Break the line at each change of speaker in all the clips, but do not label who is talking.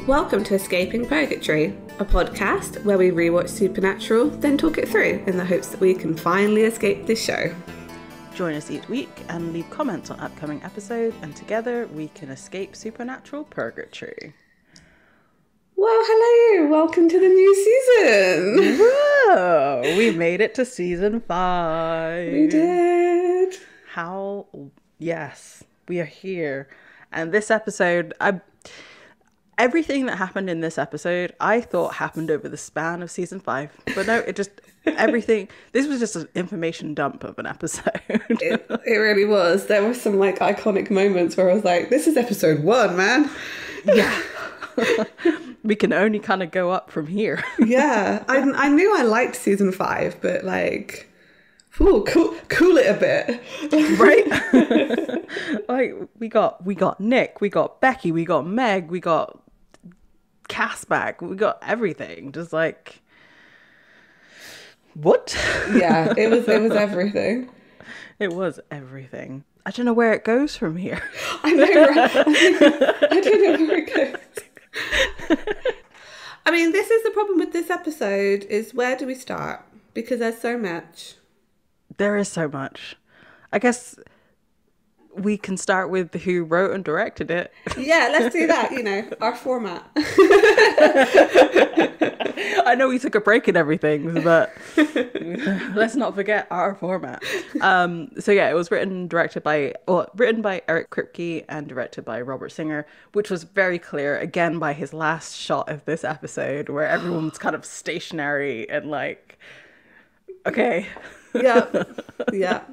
Welcome to Escaping Purgatory, a podcast where we rewatch Supernatural, then talk it through in the hopes that we can finally escape this show.
Join us each week and leave comments on upcoming episodes, and together we can escape Supernatural Purgatory.
Well, hello! Welcome to the new season!
Whoa! We made it to season 5.
We did!
Yes, we are here. And this episode, everything that happened in this episode, I thought happened over the span of season 5. But no, everything, this was just an information dump of an episode.
It really was. There were some iconic moments where I was like, this is episode 1, man.
Yeah. We can only kind of go up from here.
Yeah. I knew I liked season 5, but cool it a bit.
Right? we got Nick, we got Becky, we got Meg, we got Cass back, we got everything. Just what?
Yeah, it was everything.
It was everything. I don't know where it goes from here.
I know, right? I don't know where it goes. I mean, this is the problem with this episode, is where do we start? Because there's so much.
There is so much. I guess we can start with who wrote and directed it. Yeah,
let's do that, our format.
I know we took a break in everything, but let's not forget our format. So yeah, it was written by Eric Kripke and directed by Robert Singer, which was very clear, again, by his last shot of this episode, where everyone's kind of stationary and okay. Yeah.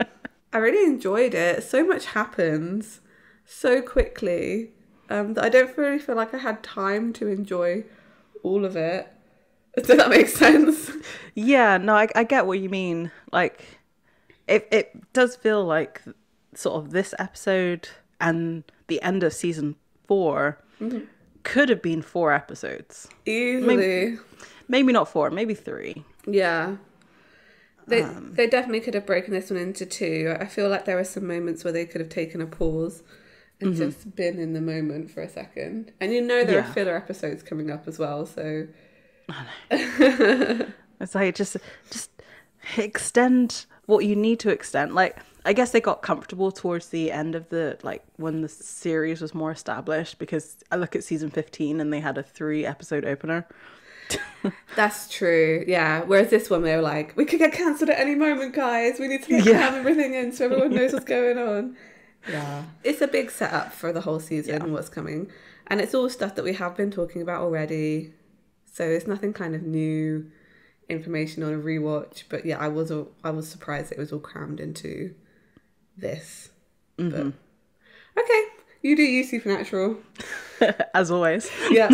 I really enjoyed it. So much happens so quickly that I don't really feel like I had time to enjoy all of it. Does that make sense? Yeah, no, I get what you mean. It does feel like sort of this episode and the end of season 4 could have been 4 episodes.
Easily.
Maybe not 4, maybe 3.
Yeah. They definitely could have broken this one into 2. I feel like there were some moments where they could have taken a pause and just been in the moment for a second. And there are filler episodes coming up as well, so...
I know. It's just extend what you need to extend. I guess they got comfortable towards the end of when the series was more established, because I look at season 15 and they had a 3-episode opener.
That's true, yeah. Whereas this one, they were like, we could get cancelled at any moment, guys. We need to have everything in so everyone knows what's going on. Yeah. It's a big setup for the whole season and what's coming. And it's all stuff that we have been talking about already. So it's nothing kind of new information on a rewatch. But yeah, I was surprised it was all crammed into this. Mm-hmm. But, okay, you do you, Supernatural.
As always.
Yeah.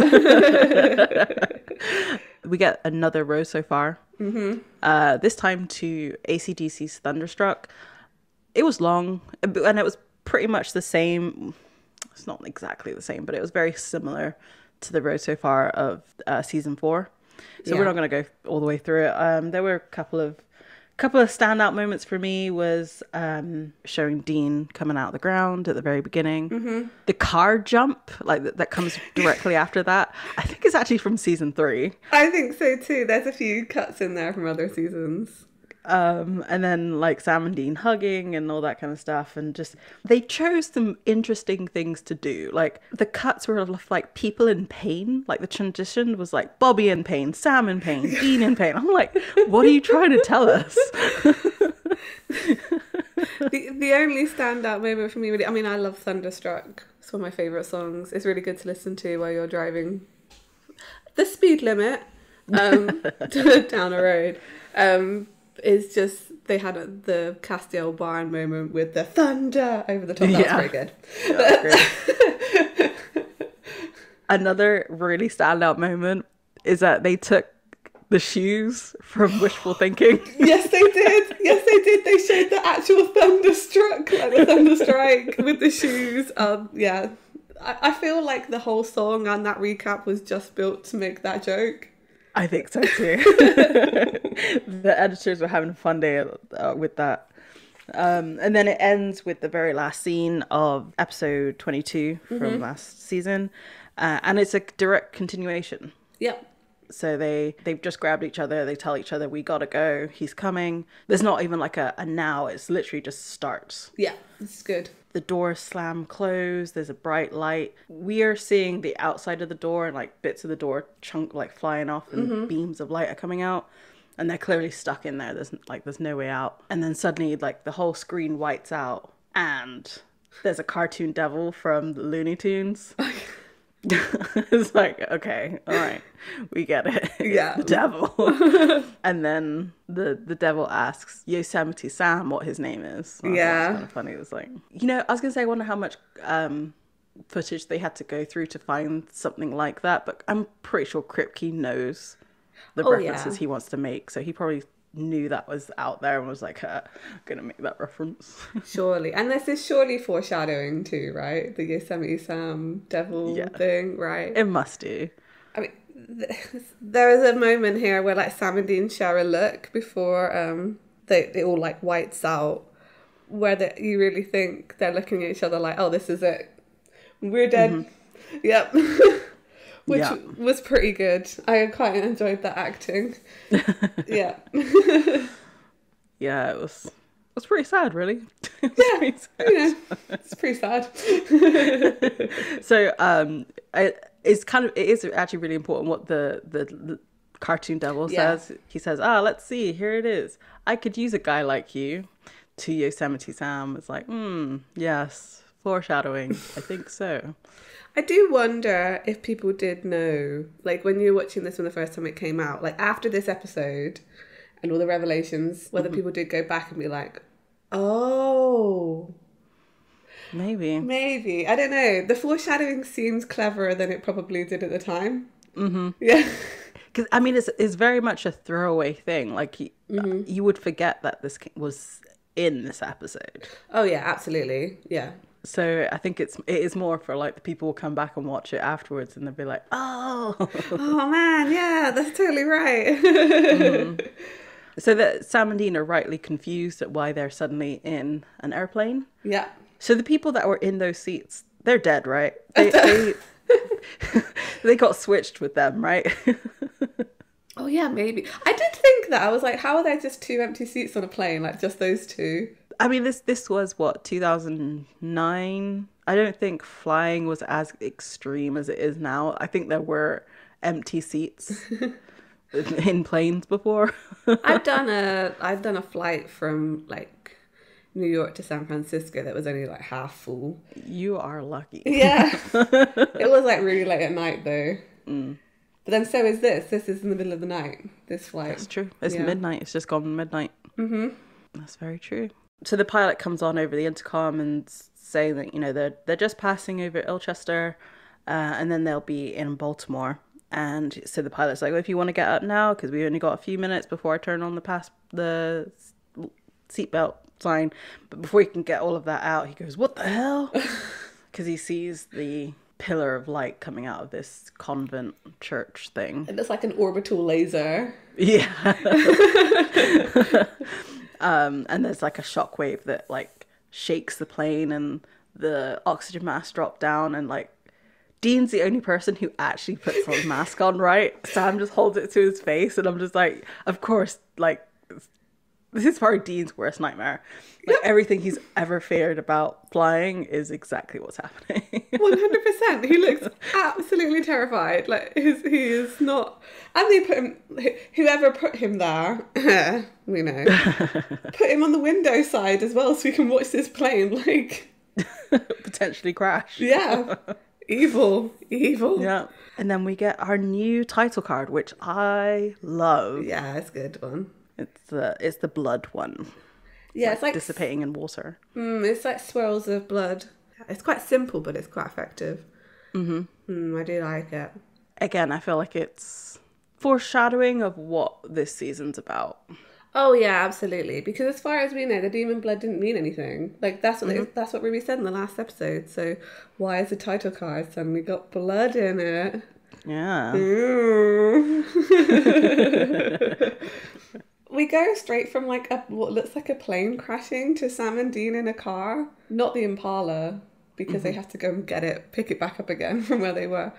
We get another rose so far. Mm-hmm. This time to AC/DC's Thunderstruck. It was long, and it was pretty much the same. It's not exactly the same, but it was very similar to the rose so far of season 4. So we're not going to go all the way through it. There were a couple of standout moments for me was showing Dean coming out of the ground at the very beginning. Mm-hmm. The car jump, that comes directly after that, I think it's actually from season 3.
I think so too. There's a few cuts in there from other seasons.
And then Sam and Dean hugging and all that kind of stuff, and just they chose some interesting things to do. The cuts were of people in pain. The transition was Bobby in pain, Sam in pain, Dean in pain. I'm like, what are you trying to tell us?
The only standout moment for me, really, I mean, I love Thunderstruck. It's one of my favourite songs. It's really good to listen to while you're driving the speed limit down a road. Is just they had the Castiel Barn moment with the thunder over the top. That's very good.
That was great. Another really standout moment is that they took the shoes from Wishful Thinking.
Yes, they did. They showed the actual Thunderstruck, the Thunderstrike with the shoes. Yeah. I feel like the whole song and that recap was just built to make that joke.
I think so too. The editors were having a fun day with that. And then it ends with the very last scene of episode 22 from last season. And it's a direct continuation.
Yep.
So they've just grabbed each other. They tell each other, we gotta go. He's coming. There's not even like a now. It's literally just starts.
Yeah, it's good.
The doors slam closed. There's a bright light. We are seeing the outside of the door and like bits of the door like flying off and beams of light are coming out. And they're clearly stuck in there. There's no way out. And then suddenly like the whole screen whites out and there's a cartoon devil from the Looney Tunes. It's like, okay, all right, we get it.
Yeah.
It's the devil. And then the devil asks Yosemite Sam what his name is.
Yeah.
It's kind of funny. It was like, I was going to say, I wonder how much footage they had to go through to find something like that, but I'm pretty sure Kripke knows the references he wants to make, so he probably knew that was out there and was like, gonna make that reference. Surely.
And this is surely foreshadowing too, right? The Yosemite Sam devil thing, right?
It must do.
I mean, there is a moment here where like Sam and Dean share a look before they all like whites out, where you really think they're looking at each other like, oh, this is it. We're dead. Yep. Which was pretty good. I quite enjoyed that acting. Yeah.
Yeah, it was pretty sad, really.
Pretty sad. It's pretty sad.
So, it is actually really important what the cartoon devil says. He says, let's see, here it is. I could use a guy like you. To Yosemite Sam. It's like, yes, foreshadowing. I think so.
I do wonder if people did know, like when you were watching this when the first time it came out, like after this episode and all the revelations, whether people did go back and be like, oh. Maybe. I don't know. The foreshadowing seems cleverer than it probably did at the time. Mm-hmm. Yeah.
Because, I mean, it's very much a throwaway thing. Like, you would forget that this was in this episode.
Oh, yeah, absolutely. Yeah.
So I think it is more for like the people will come back and watch it afterwards and they'll be like, oh
man, yeah, that's totally right.
So that Sam and Dean are rightly confused at why they're suddenly in an airplane.
Yeah.
So the people that were in those seats, they're dead, right? They got switched with them, right?
Oh yeah, maybe. I did think that. I was like, how are there just 2 empty seats on a plane? Like just those 2?
I mean, this was, what, 2009? I don't think flying was as extreme as it is now. I think there were empty seats in planes before.
I've done a flight from, like, New York to San Francisco that was only, like, half full.
You are lucky.
Yeah. It was, like, really late at night, though. But then so is this. This is in the middle of the night, this flight.
That's true. It's midnight. It's just gone midnight. Mm-hmm. That's very true. So the pilot comes on over the intercom and saying that, they're just passing over Ilchester and then they'll be in Baltimore. And so the pilot's like, well, if you want to get up now, because we only got a few minutes before I turn on the seatbelt sign. But before he can get all of that out, he goes, what the hell? Because he sees the pillar of light coming out of this convent church thing.
It looks like an orbital laser.
Yeah. And there's like a shockwave that like shakes the plane and the oxygen mask drop down and like Dean's the only person who actually puts his mask on, right? Sam just holds it to his face and I'm just like, of course, like this is probably Dean's worst nightmare. Like everything he's ever feared about flying is exactly what's happening.
100%. He looks absolutely terrified. Like he is not. And they put him. Whoever put him there, we know, put him on the window side as well, so we can watch this plane like
potentially crash.
Yeah, evil.
Yeah. And then we get our new title card, which I love.
Yeah, it's a good one.
It's the blood one.
Yeah, it's like
dissipating in water.
It's like swirls of blood. It's quite simple, but it's quite effective. I do like it.
Again, I feel like it's foreshadowing of what this season's about.
Oh yeah, absolutely. Because as far as we know, the demon blood didn't mean anything. Like that's what that's what Ruby said in the last episode. So why is the title card suddenly got blood in it?
Yeah.
We go straight from like what looks like a plane crashing to Sam and Dean in a car. Not the Impala. because they have to go and pick it back up again from where they were.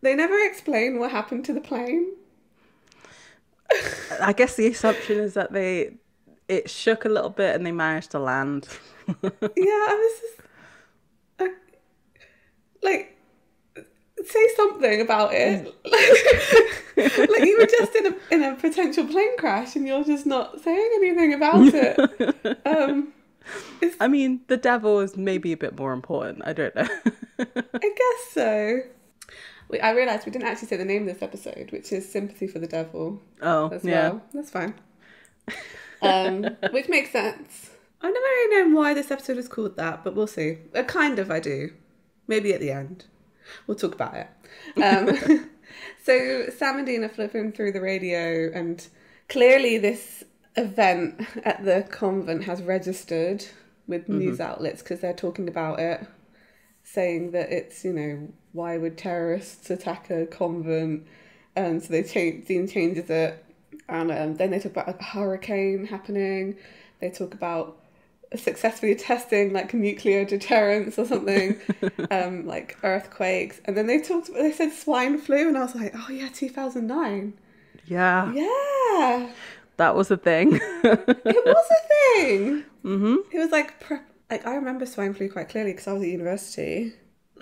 They never explain what happened to the plane.
I guess the assumption is that it shook a little bit and they managed to land.
Yeah, I was just like, say something about it. Like you were just in a potential plane crash and you're just not saying anything about it.
I mean, the devil is maybe a bit more important. I don't know.
I guess so. I realised we didn't actually say the name of this episode, which is Sympathy for the Devil.
Oh,
as
yeah.
well. That's fine. Which makes sense. I've never really known why this episode is called that, but we'll see. Kind of, I do. Maybe at the end. We'll talk about it. So Sam and Dean are flipping through the radio, and clearly this event at the convent has registered with news outlets because they're talking about it, saying that it's, why would terrorists attack a convent? And so Dean changes it. And then they talk about a hurricane happening. They talk about successfully testing like nuclear deterrence or something, like earthquakes. And then they said swine flu, and I was like, oh yeah, 2009.
Yeah.
Yeah.
That was a thing.
It was a thing. Mm-hmm. It was like I remember swine flu quite clearly because I was at university.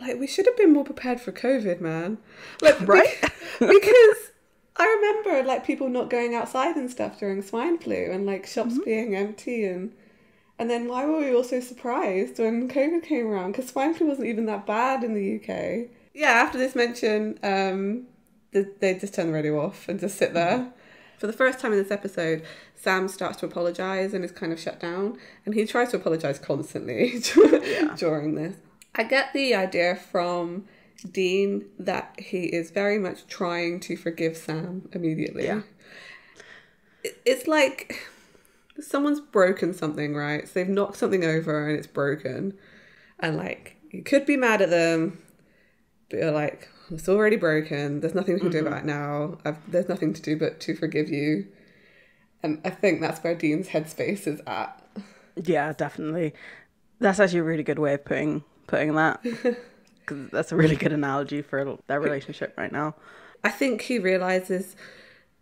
Like, we should have been more prepared for COVID, man. Like,
right?
Because I remember like people not going outside and stuff during swine flu, and like shops being empty, and then why were we all so surprised when COVID came around? Because swine flu wasn't even that bad in the UK. Yeah, after this mention, they just turn the radio off and just sit there. For the first time in this episode, Sam starts to apologise and is kind of shut down. And he tries to apologise constantly during this. I get the idea from Dean that he is very much trying to forgive Sam immediately. Yeah. It's like someone's broken something, right? So they've knocked something over and it's broken. And like, you could be mad at them, but you're like, it's already broken. There's nothing we can do about it now. There's nothing to do but to forgive you. And I think that's where Dean's headspace is at. Yeah,
definitely. That's actually a really good way of putting that. Because that's a really good analogy for their relationship right now.
I think he realises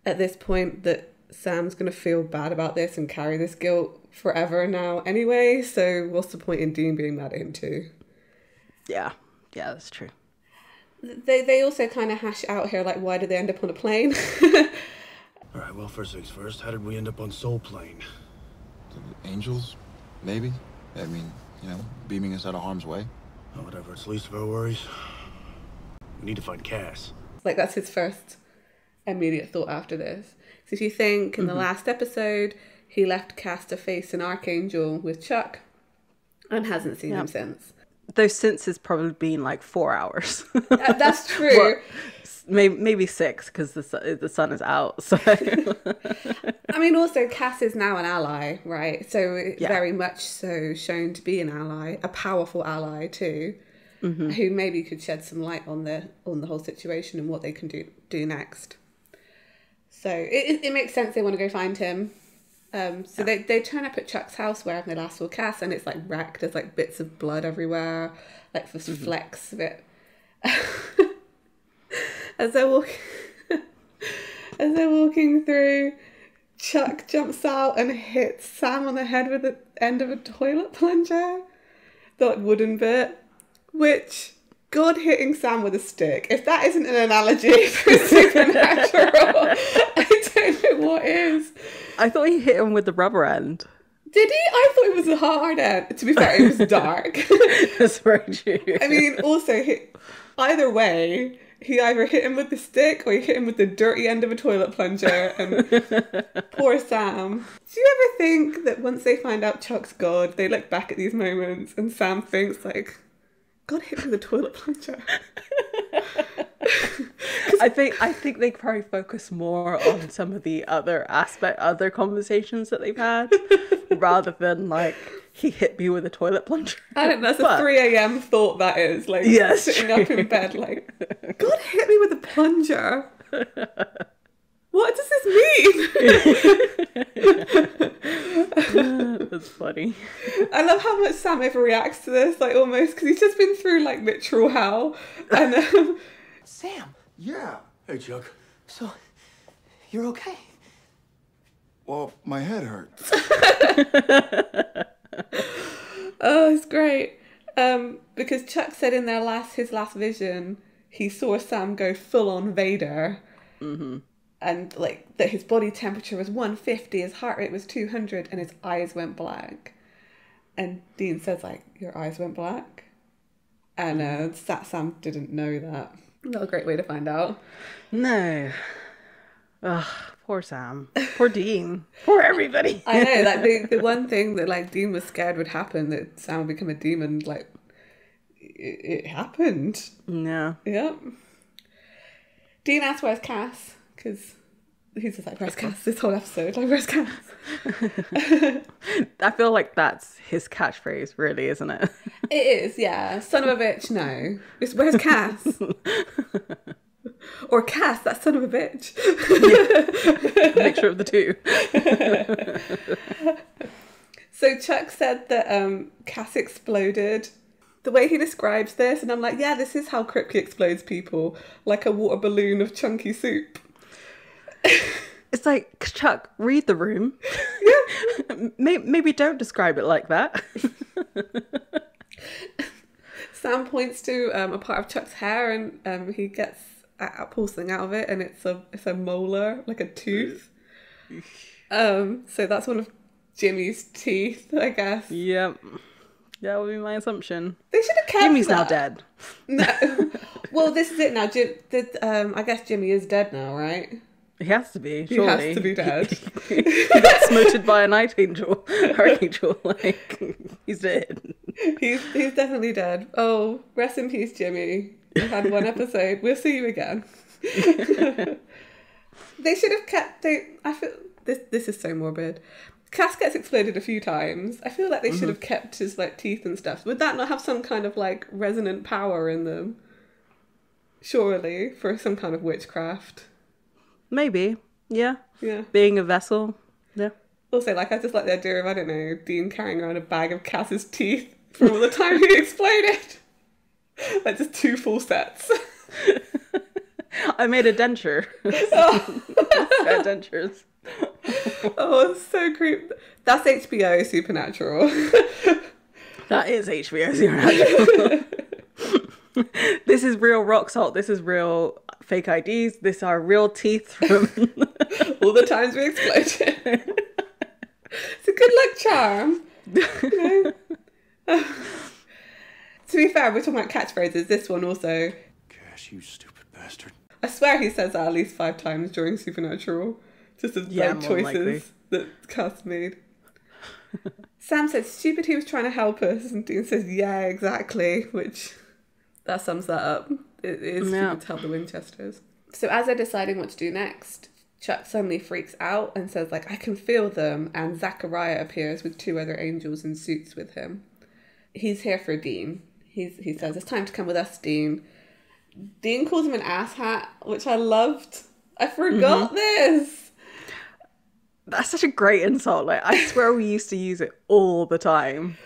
at this point that Sam's going to feel bad about this and carry this guilt forever now anyway. So what's the point in Dean being mad at him too?
Yeah, that's true.
They also kind of hash out here, like, why did they end up on a plane?
All right, well, first things first, how did we end up on Soul Plane?
The angels, maybe? I mean, beaming us out of harm's way.
Oh, whatever, it's least of our worries. We need to find Cass.
Like, that's his first immediate thought after this. So if you think in the last episode, he left Cass to face an archangel with Chuck and hasn't seen him since.
Those since has probably been like 4 hours.
That's true.
Well, maybe 6 because the sun is out. So
I mean, also Cass is now an ally, right? So it's very much so shown to be an ally, a powerful ally too, who maybe could shed some light on the whole situation and what they can do next. So it makes sense they want to go find him. So they turn up at Chuck's house where they last saw Cass, and it's like wrecked. There's like bits of blood everywhere, like flecks of it. As they're walking through, Chuck jumps out and hits Sam on the head with the end of a toilet plunger, that wooden bit. Which, God hitting Sam with a stick, if that isn't an analogy for supernatural, I don't know what is.
I thought he hit him with the rubber end.
Did he? I thought it was a hard end. To be fair, it was dark.
That's very true.
I mean, also, either way, he either hit him with the stick or he hit him with the dirty end of a toilet plunger. And poor Sam. Do you ever think that once they find out Chuck's God, they look back at these moments and Sam thinks like, God hit me with a toilet plunger?
I think they probably focus more on some of the other conversations that they've had rather than like, he hit me with a toilet plunger. I don't know, that's
a 3 a.m. thought that is. Like, sitting up in bed like, God hit me with a plunger. What does this mean?
That's funny.
I love how much Sam overreacts to this, like almost, because he's just been through like literal hell. And
Sam!
Yeah. Hey, Chuck.
So, you're okay?
Well, my head hurts.
oh, it's great. Because Chuck said in his last vision, he saw Sam go full on Vader. Mm-hmm. And like that his body temperature was 150, his heart rate was 200, and his eyes went black. And Dean says like, your eyes went black? And Sam didn't know that. Not a great way to find out.
No. Ugh, poor Sam. Poor Dean. Poor everybody.
I know, like the one thing that like Dean was scared would happen, that Sam would become a demon, like it happened.
Yeah.
Yep. Dean asks where's Cass, because he's just like, where's Cass this whole episode? Like, where's Cass?
I feel like that's his catchphrase, really, isn't it?
It is, yeah. Son of a bitch, no. It's where's Cass? Or Cass, that son of a bitch.
Yeah. Mixture of the two.
So Chuck said that Cass exploded. The way he describes this, and I'm like, yeah, this is how Kripke explodes people, like a water balloon of chunky soup.
It's like, Chuck, read the room.
Yeah.
Maybe don't describe it like that.
Sam points to a part of Chuck's hair, and he pulls something out of it, and it's a molar, like a tooth. So that's one of Jimmy's teeth, I guess.
Yep. That would be my assumption.
They should have kept
Jimmy's
that.
now dead.
No. Well, this is it now. I guess Jimmy is dead now, right?
He has to be,
He
surely.
has to be dead.
He got smoted by an archangel. Like, he's dead.
He's definitely dead. Oh, rest in peace, Jimmy. You had one episode. We'll see you again. They should have kept. I feel this is so morbid. Cass gets exploded a few times. I feel like they should have kept his like teeth and stuff. Would that not have some kind of like resonant power in them? Surely, for some kind of witchcraft.
Maybe. Yeah.
Yeah.
Being a vessel. Yeah.
Also, like, I just like the idea of, I don't know, Dean carrying around a bag of Cass's teeth from all the time he exploded. Like, just 2 full sets.
I made a denture. Spare dentures.
Oh, it's so creepy. That's HBO Supernatural.
That is HBO Supernatural. This is real rock salt. This is real fake IDs. These are real teeth from
all the times we exploded. It's a good luck charm. You know? To be fair, we're talking about catchphrases. This one also.
Cass, you stupid bastard.
I swear he says that at least 5 times during Supernatural. Just as like choices that Cass made. Sam says, stupid, he was trying to help us. And Dean says, yeah, exactly. Which, that sums that up. It is stupid to help the Winchesters. So as they're deciding what to do next, Chuck suddenly freaks out and says, like, I can feel them. And Zachariah appears with 2 other angels in suits with him. He's here for Dean. He says, it's time to come with us, Dean. Dean calls him an asshat, which I loved. I forgot this.
That's such a great insult. Like, I swear we used to use it all the time.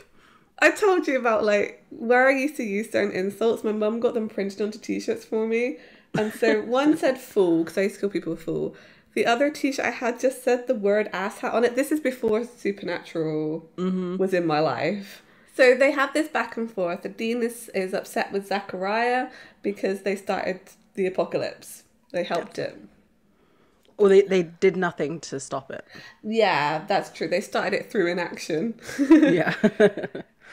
I told you about, like, where I used to use certain insults. My mum got them printed onto t-shirts for me. And so one said fool, because I used to call people a fool. The other t-shirt I had just said the word asshat on it. This is before Supernatural was in my life. So they have this back and forth. The Dean is upset with Zachariah because they started the apocalypse. They helped it.
Or they did nothing to stop it.
Yeah, that's true. They started it through inaction.
Yeah.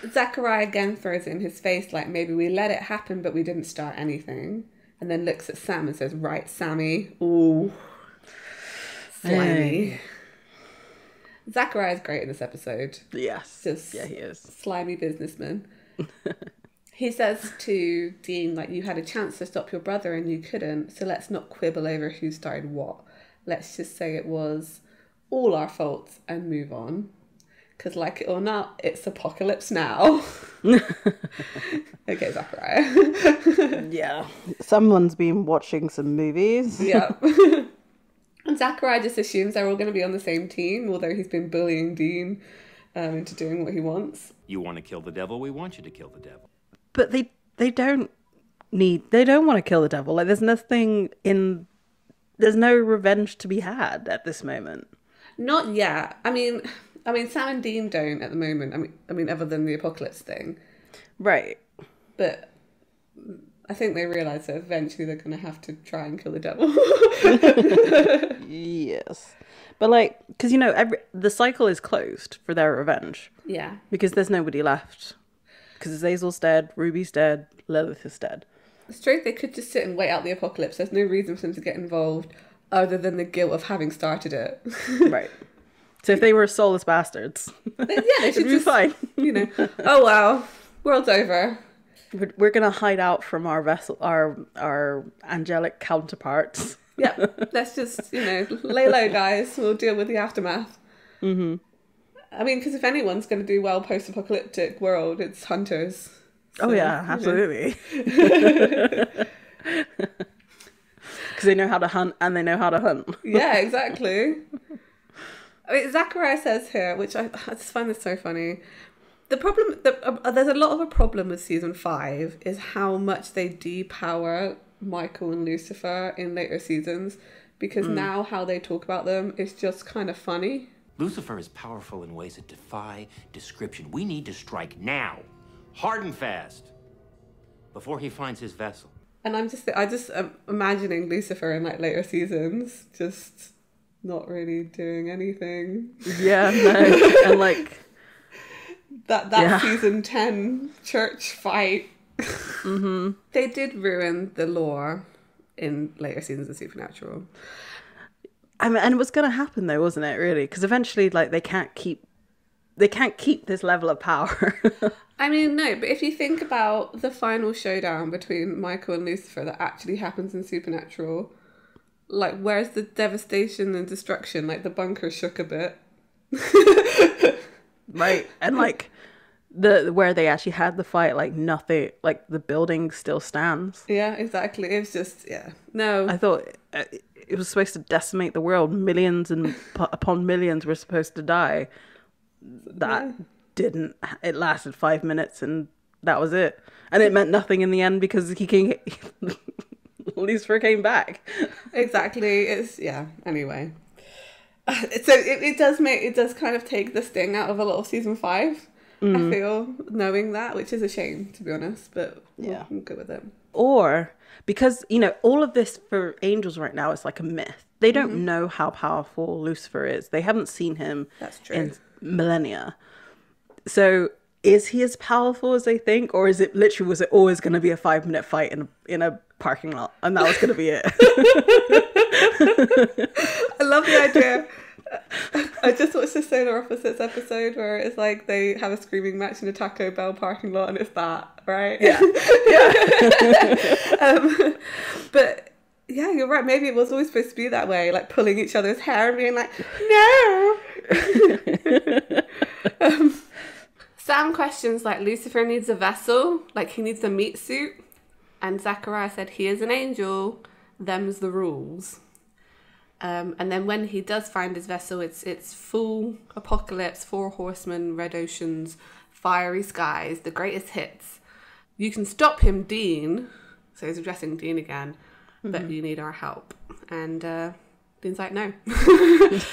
Zachariah again throws it in his face like, maybe we let it happen, but we didn't start anything. And then looks at Sam and says, right, Sammy. Ooh. Slimy. Zachariah's great in this episode.
Yes.
Yeah,
he is.
Slimy businessman. He says to Dean, like, you had a chance to stop your brother and you couldn't, so let's not quibble over who started what. Let's just say it was all our faults and move on. Because, like it or not, it's apocalypse now. Okay, Zachariah.
Yeah. Someone's been watching some movies.
Yeah. And Zachariah just assumes they're all going to be on the same team, although he's been bullying Dean into doing what he wants.
You want to kill the devil? We want you to kill the devil.
But they don't want to kill the devil. Like, there's no revenge to be had at this moment.
Not yet. I mean, Sam and Dean don't at the moment. I mean, other than the apocalypse thing.
Right.
But I think they realise that eventually they're going to have to try and kill the devil.
Yes. But, like, because, you know, the cycle is closed for their revenge.
Yeah.
Because there's nobody left. Because Azazel's dead, Ruby's dead, Lilith is dead.
It's true, they could just sit and wait out the apocalypse. There's no reason for them to get involved other than the guilt of having started it.
Right. So if they were soulless bastards,
they should
be fine.
You know, oh wow, world's over.
We're gonna hide out from our vessel, our angelic counterparts.
Yeah, let's just, you know, lay low, guys. We'll deal with the aftermath.
Mm-hmm.
I mean, because if anyone's going to do well post-apocalyptic world, it's hunters. So,
oh yeah, absolutely. Because they know how to hunt and they know how to hunt.
Yeah, exactly. I mean, Zachariah says here, which I just find this so funny. The problem, there's a lot of a problem with season 5 is how much they depower Michael and Lucifer in later seasons, because now how they talk about them is just kind of funny.
Lucifer is powerful in ways that defy description. We need to strike now, hard and fast, before he finds his vessel.
And I just imagining Lucifer in like later seasons, just not really doing anything.
Yeah, no, and like
that season 10 church fight. Mm-hmm. They did ruin the lore in later seasons of Supernatural.
I mean, and it was going to happen though, wasn't it? Really, because eventually, like, they can't keep this level of power.
I mean, no, but if you think about the final showdown between Michael and Lucifer that actually happens in Supernatural, like, where's the devastation and destruction? Like, the bunker shook a bit.
Right, and like where they actually had the fight, like nothing, like the building still stands.
Yeah, exactly. It was just, no.
I thought it was supposed to decimate the world. Millions and upon millions were supposed to die. That didn't. It lasted 5 minutes and that was it. And it meant nothing in the end because Lucifer came back.
Exactly. Anyway. So it does kind of take the sting out of a lot of season 5. I feel, knowing that, which is a shame, to be honest, but I'm good with it.
Or because, you know, all of this for angels right now is like a myth. They don't know how powerful Lucifer is. They haven't seen him in millennia. So is he as powerful as they think, or was it always going to be a 5-minute fight in a parking lot, and that was going to be it?
I love the idea. I just watched the Solar Opposites episode where it's like they have a screaming match in a Taco Bell parking lot, and it's that, right?
Yeah.
But yeah, you're right. Maybe it was always supposed to be that way, like pulling each other's hair and being like, no. Sam questions like Lucifer needs a vessel, like he needs a meat suit, and Zachariah said he is an angel. Them's the rules. And then when he does find his vessel, it's full apocalypse, 4 horsemen, red oceans, fiery skies, the greatest hits. You can stop him, Dean. So he's addressing Dean again, but you need our help. And Dean's like, no. He's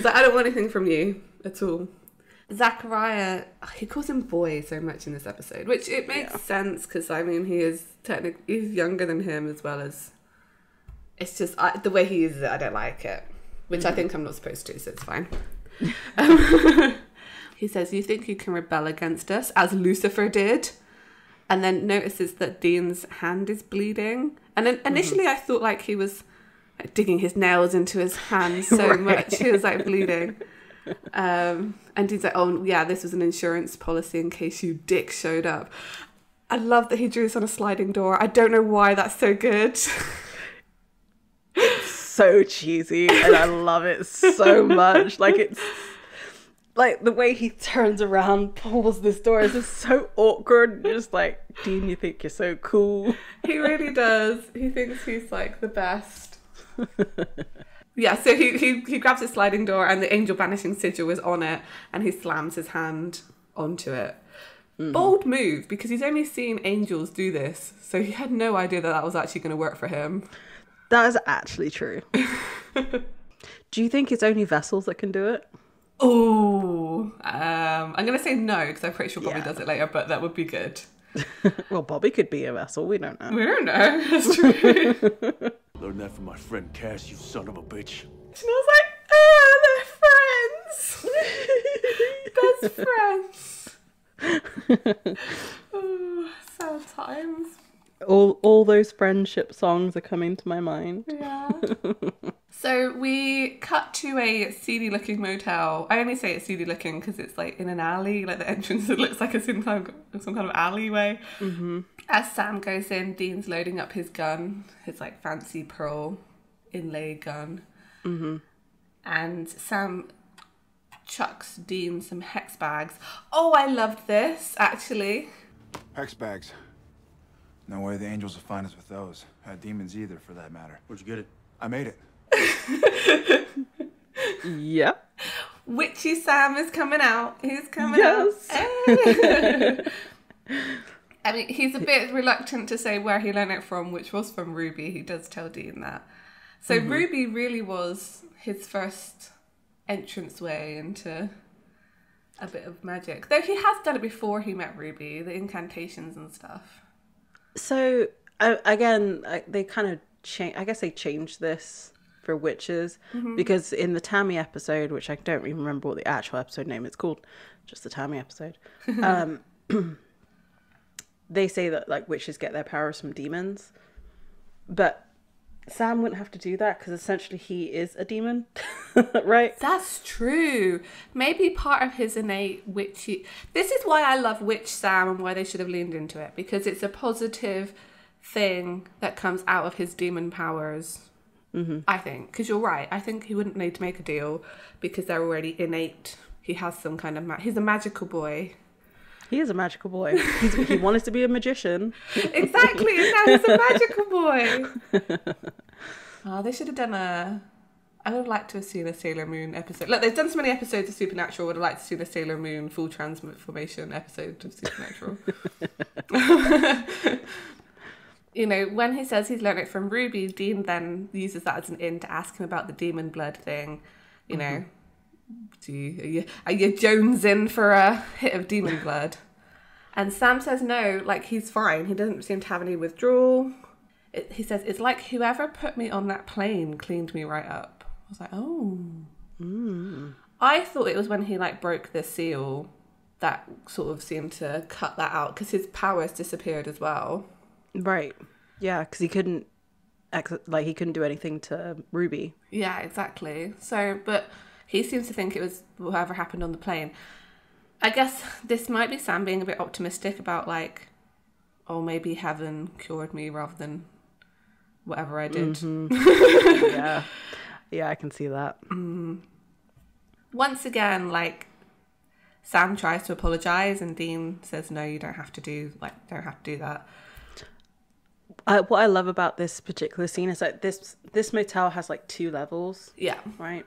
like, I don't want anything from you at all. Zachariah, he calls him boy so much in this episode, which it makes sense because, I mean, he's younger than him as well as... It's just the way he uses it, I don't like it. Which I think I'm not supposed to, so it's fine. He says, you think you can rebel against us, as Lucifer did? And then notices that Dean's hand is bleeding. And then initially I thought like he was like, digging his nails into his hand so much. He was like bleeding. And Dean's like, oh yeah, this was an insurance policy in case you dick showed up. I love that he drew this on a sliding door. I don't know why that's so good.
So cheesy, and I love it so much. Like, it's like the way he turns around, pulls this door is just so awkward. You're just like, Dean, you think you're so cool.
He really does. He thinks he's like the best. Yeah, so he grabs his sliding door and the angel banishing sigil is on it and he slams his hand onto it. Bold move, because he's only seen angels do this, so he had no idea that was actually going to work for him.
That is actually true. Do you think it's only vessels that can do it?
Oh, I'm going to say no, because I'm pretty sure Bobby does it later, but that would be good.
Well, Bobby could be a vessel, we don't know.
We don't know, that's true.
Learned that from my friend Cass, you son of a bitch.
And I was like, they're friends. Best friends. Oh, sad times.
All those friendship songs are coming to my mind.
Yeah. So we cut to a seedy looking motel. I only say it's seedy looking because it's like in an alley, like the entrance, it looks like it's in some kind of alleyway. Mm-hmm. As Sam goes in, Dean's loading up his gun, his like fancy pearl inlay gun. Mm-hmm. And Sam chucks Dean some hex bags. Oh, I loved this, actually.
Hex bags. No way the angels will find us with those. Demons either, for that matter.
Where'd you get it?
I made it.
Yep.
Witchy Sam is coming out. He's coming out. I mean, he's a bit reluctant to say where he learned it from, which was from Ruby. He does tell Dean that. So Ruby really was his first entranceway into a bit of magic. Though he has done it before he met Ruby, the incantations and stuff.
So, again, they kind of I guess they changed this for witches because in the Tammy episode, which I don't even remember what the actual episode name is called, just the Tammy episode, they say that like witches get their powers from demons, but Sam wouldn't have to do that because essentially he is a demon, right?
That's true. Maybe part of his innate witchy... This is why I love Witch Sam and why they should have leaned into it, because it's a positive thing that comes out of his demon powers, I think. Because you're right. I think he wouldn't need to make a deal because they're already innate. He has some kind of... He's a magical boy.
He is a magical boy. He wanted to be a magician.
Exactly, and now he's a magical boy. Oh, they should have done I would have liked to have seen a Sailor Moon episode. Look, they've done so many episodes of Supernatural. I would have liked to see the Sailor Moon full transformation episode of Supernatural. You know, when he says he's learned it from Ruby, Dean then uses that as an in to ask him about the demon blood thing. You know, are you jonesing for a hit of demon blood? And Sam says no, like he's fine. He doesn't seem to have any withdrawal. He says, it's like whoever put me on that plane cleaned me right up. I was like, oh. I thought it was when he like broke the seal that sort of seemed to cut that out because his powers disappeared as well. Right.
Yeah, because he couldn't do anything to Ruby.
Yeah, exactly. So, but he seems to think it was whatever happened on the plane. I guess this might be Sam being a bit optimistic about like, oh, maybe heaven cured me rather than whatever I did.
Yeah, I can see that.
Once again, like Sam tries to apologize and Dean says, no, you don't have to do that.
What I love about this particular scene is that this motel has like 2 levels.
Yeah.
Right.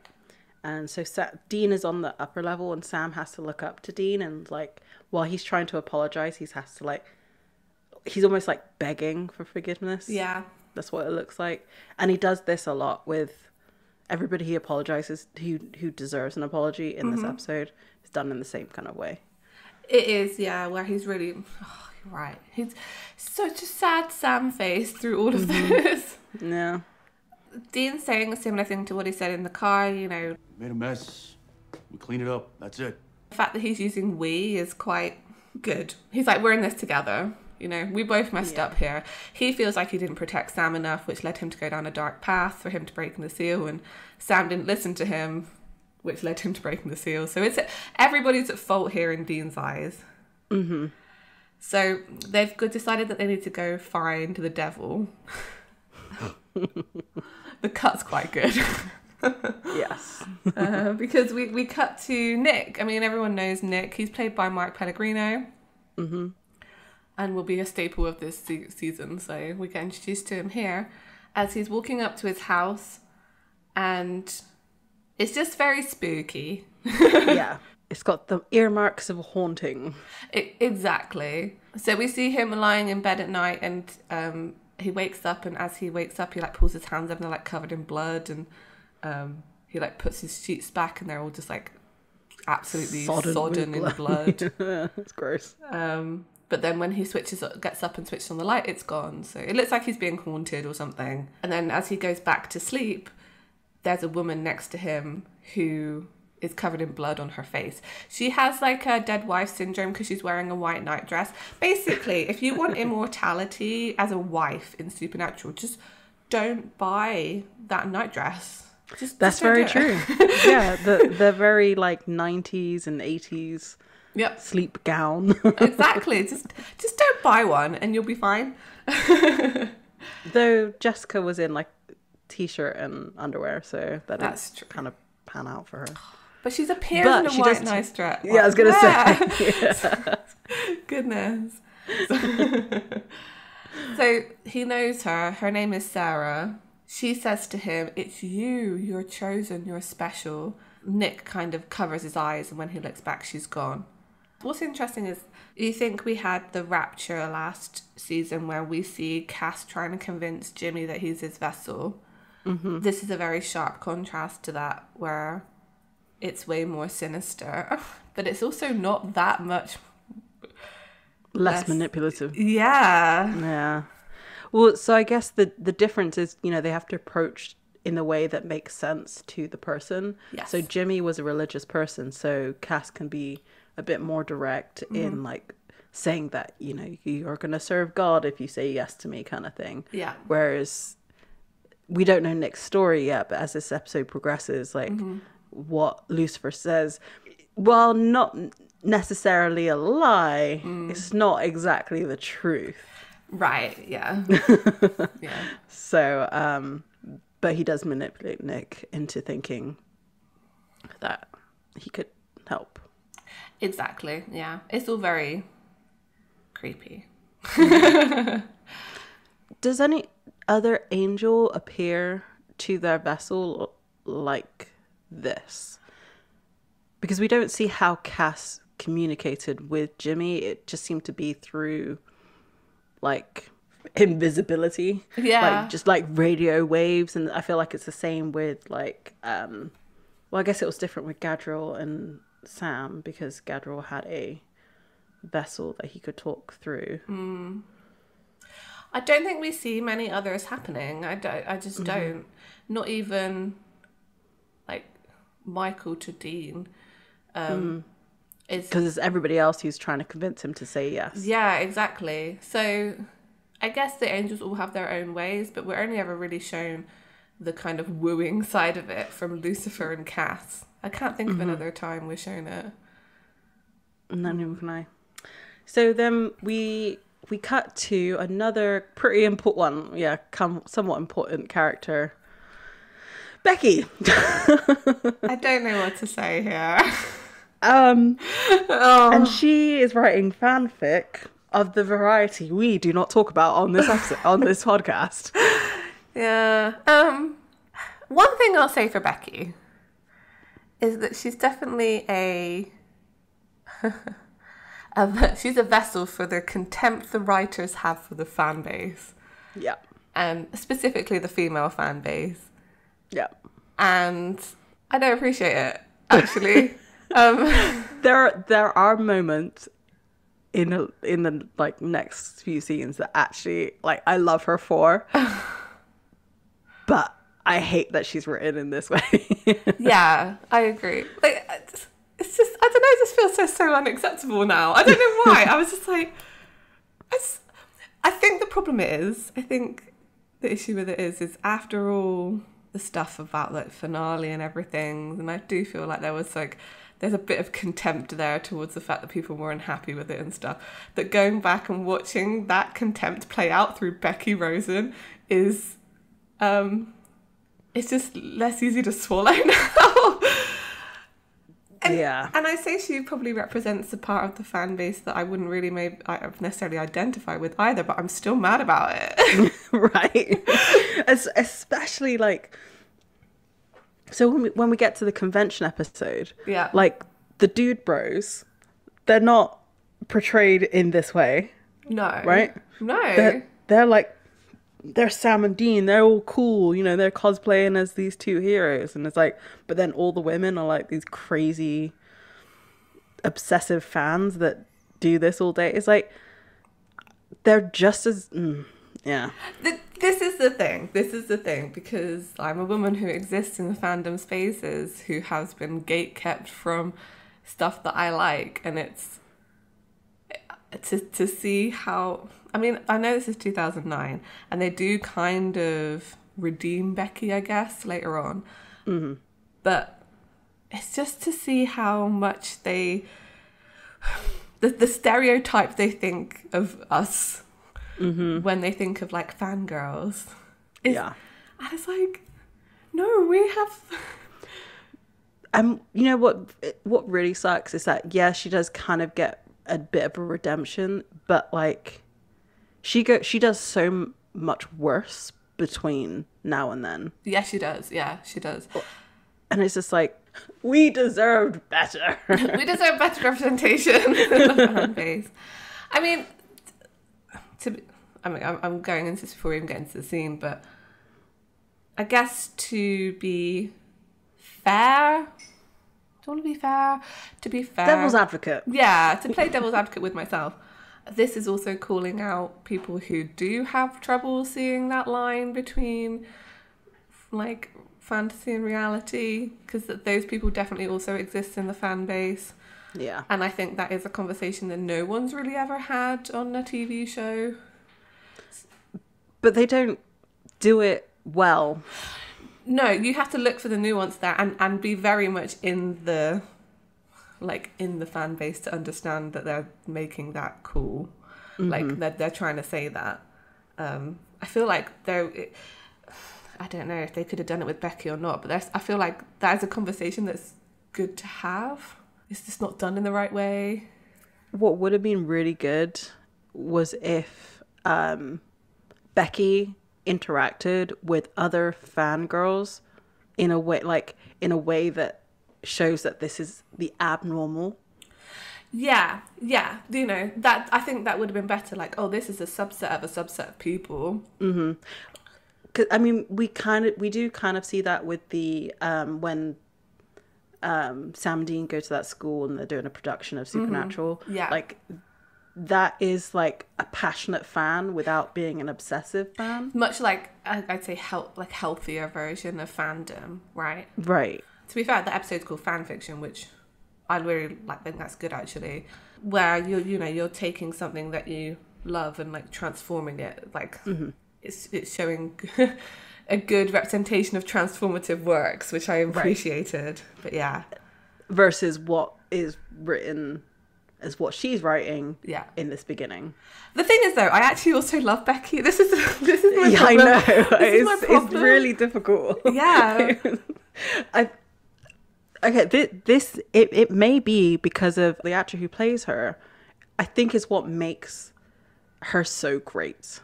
And so Dean is on the upper level and Sam has to look up to Dean and like while he's trying to apologize, he's almost like begging for forgiveness.
Yeah.
That's what it looks like. And he does this a lot with everybody he apologizes who deserves an apology in this episode. It's done in the same kind of way.
It is, yeah, where he's really... Oh, you're right. He's such a sad Sam face through all of this.
Yeah.
Dean's saying a similar thing to what he said in the car, you know.
Made a mess. We cleaned it up. That's it.
The fact that he's using we is quite good. He's like, we're in this together. You know, we both messed up here. He feels like he didn't protect Sam enough, which led him to go down a dark path for him to break the seal. And Sam didn't listen to him, which led him to breaking the seal. So everybody's at fault here in Dean's eyes. Mm-hmm. So they've decided that they need to go find the devil. The cut's quite good.
Yes.
Because we cut to Nick. I mean, everyone knows Nick. He's played by Mark Pellegrino. Mm-hmm. And will be a staple of this season. So we get introduced to him here as he's walking up to his house And it's just very spooky.
Yeah. It's got the earmarks of haunting.
Exactly. So we see him lying in bed at night, and he wakes up, and as he wakes up, he like pulls his hands up and they're like covered in blood, and he like puts his sheets back and they're all just like absolutely sodden in blood.
It's gross.
But then when he gets up and switches on the light, it's gone. So it looks like he's being haunted or something. And then as he goes back to sleep, there's a woman next to him who is covered in blood on her face. She has like a dead wife syndrome because she's wearing a white nightdress. Basically, if you want immortality as a wife in Supernatural, just don't buy that nightdress.
That's very true. Yeah, the very like 90s and 80s sleep gown.
Exactly. Just don't buy one and you'll be fine.
Though Jessica was in like t-shirt and underwear, so that's kind of pan out for her.
But she's appeared in a white nice dress.
Yeah, I was going to say. Yeah.
Goodness. So he knows her. Her name is Sarah. She says to him, "It's you. You're chosen. You're special." Nick kind of covers his eyes, and when he looks back, she's gone. What's interesting is, you think we had the rapture last season where we see Cass trying to convince Jimmy that he's his vessel. Mm-hmm. This is a very sharp contrast to that, where it's way more sinister, but it's also not that much
less manipulative.
Yeah.
Well, so I guess the difference is, they have to approach in the way that makes sense to the person.
Yes.
So Jimmy was a religious person, so Cass can be a bit more direct in like saying that, you're going to serve God if you say yes to me kind of thing.
Yeah.
Whereas we don't know Nick's story yet, but as this episode progresses, like what Lucifer says, while not necessarily a lie, it's not exactly the truth.
Right, yeah. Yeah.
So, but he does manipulate Nick into thinking that he could help.
Exactly, yeah. It's all very creepy.
Does any other angel appear to their vessel like this? Because we don't see how Cass communicated with Jimmy. It just seemed to be through like invisibility.
Yeah.
Like just like radio waves. And I feel like it's the same with like well, I guess it was different with Gadriel and Sam, because Gadriel had a vessel that he could talk through.
I don't think we see many others happening. I just don't. Not even like Michael to Dean.
Because it's everybody else who's trying to convince him to say yes.
Yeah, exactly. So I guess the angels all have their own ways, but we're only ever really shown the kind of wooing side of it from Lucifer and Cass. I can't think of another time we're shown it.
Neither can I. So then we cut to another pretty important somewhat important character, Becky.
I don't know what to say here.
And she is writing fanfic of the variety we do not talk about on this episode, on this podcast.
Yeah. One thing I'll say for Becky is that she's definitely she's a vessel for the contempt the writers have for the fan base.
Yeah.
And specifically the female fan base.
Yeah.
And I don't appreciate it, actually.
There are moments in the like next few scenes that actually like I love her for, but I hate that she's written in this way.
Yeah, I agree. Like, it's just, I don't know, it just feels so unacceptable now. I don't know why. I was just like, I think the problem is, I think the issue with it is after all the stuff about like finale and everything, and I do feel like there's a bit of contempt there towards the fact that people weren't happy with it and stuff, that going back and watching that contempt play out through Becky Rosen is it's just less easy to swallow now. And I say she probably represents a part of the fan base that I wouldn't really necessarily identify with either, but I'm still mad about it.
Right. Especially like So when we get to the convention episode,
Yeah.
like the dude bros, they're not portrayed in this way.
No.
Right?
No.
They're like, they're Sam and Dean. They're all cool. You know, they're cosplaying as these two heroes. And it's like, but then all the women are like these crazy, obsessive fans that do this all day. It's like, they're just as, yeah.
This is the thing. This is the thing, because I'm a woman who exists in the fandom spaces who has been gatekept from stuff that I like, and it's to see how. I mean, I know this is 2009, and they do kind of redeem Becky, I guess, later on. Mm-hmm. But it's just to see how much the stereotype they think of us when they think of like fangirls.
Yeah.
And it's like, no, we have.
You know what really sucks is that, yeah, she does kind of get a bit of a redemption, but like she does so much worse between now and then.
Yeah, she does. Yeah, she does.
And it's just like, we deserved better.
We deserve better representation in the fan base. I mean, I'm going into this before we even get into the scene, but I guess to be fair, to be fair.
Devil's advocate.
Yeah, to play devil's advocate with myself. This is also calling out people who do have trouble seeing that line between like fantasy and reality, because those people definitely also exist in the fan base.
Yeah.
And I think that is a conversation that no one's really ever had on a TV show.
But they don't do it well.
No, you have to look for the nuance there and be very much in the fan base to understand that they're making that cool. Mm-hmm. Like they're trying to say that. I feel like I don't know if they could have done it with Becky or not, but I feel like that is a conversation that's good to have. It's just not done in the right way.
What would have been really good was if Becky interacted with other fangirls in a way that shows that this is the abnormal.
Yeah. You know, that I think that would have been better. Like, oh, this is a subset of people. Mm-hmm.
'Cause, I mean, we do kind of see that with the when Sam and Dean go to that school and they're doing a production of Supernatural.
Mm-hmm. Yeah,
like that is like a passionate fan without being an obsessive fan.
Much like I'd say healthier version of fandom, right?
Right.
To be fair, the episode's called Fan Fiction, which I really think that's good actually. Where you're taking something that you love and like transforming it, like. Mm-hmm. It's showing a good representation of transformative works, which I appreciated. Right. But yeah.
Versus what is written as what she's writing in this beginning.
The thing is, though, I actually also love Becky. This is my problem.
I know.
It's
really difficult.
Yeah.
It may be because of the actor who plays her. I think is what makes her so great.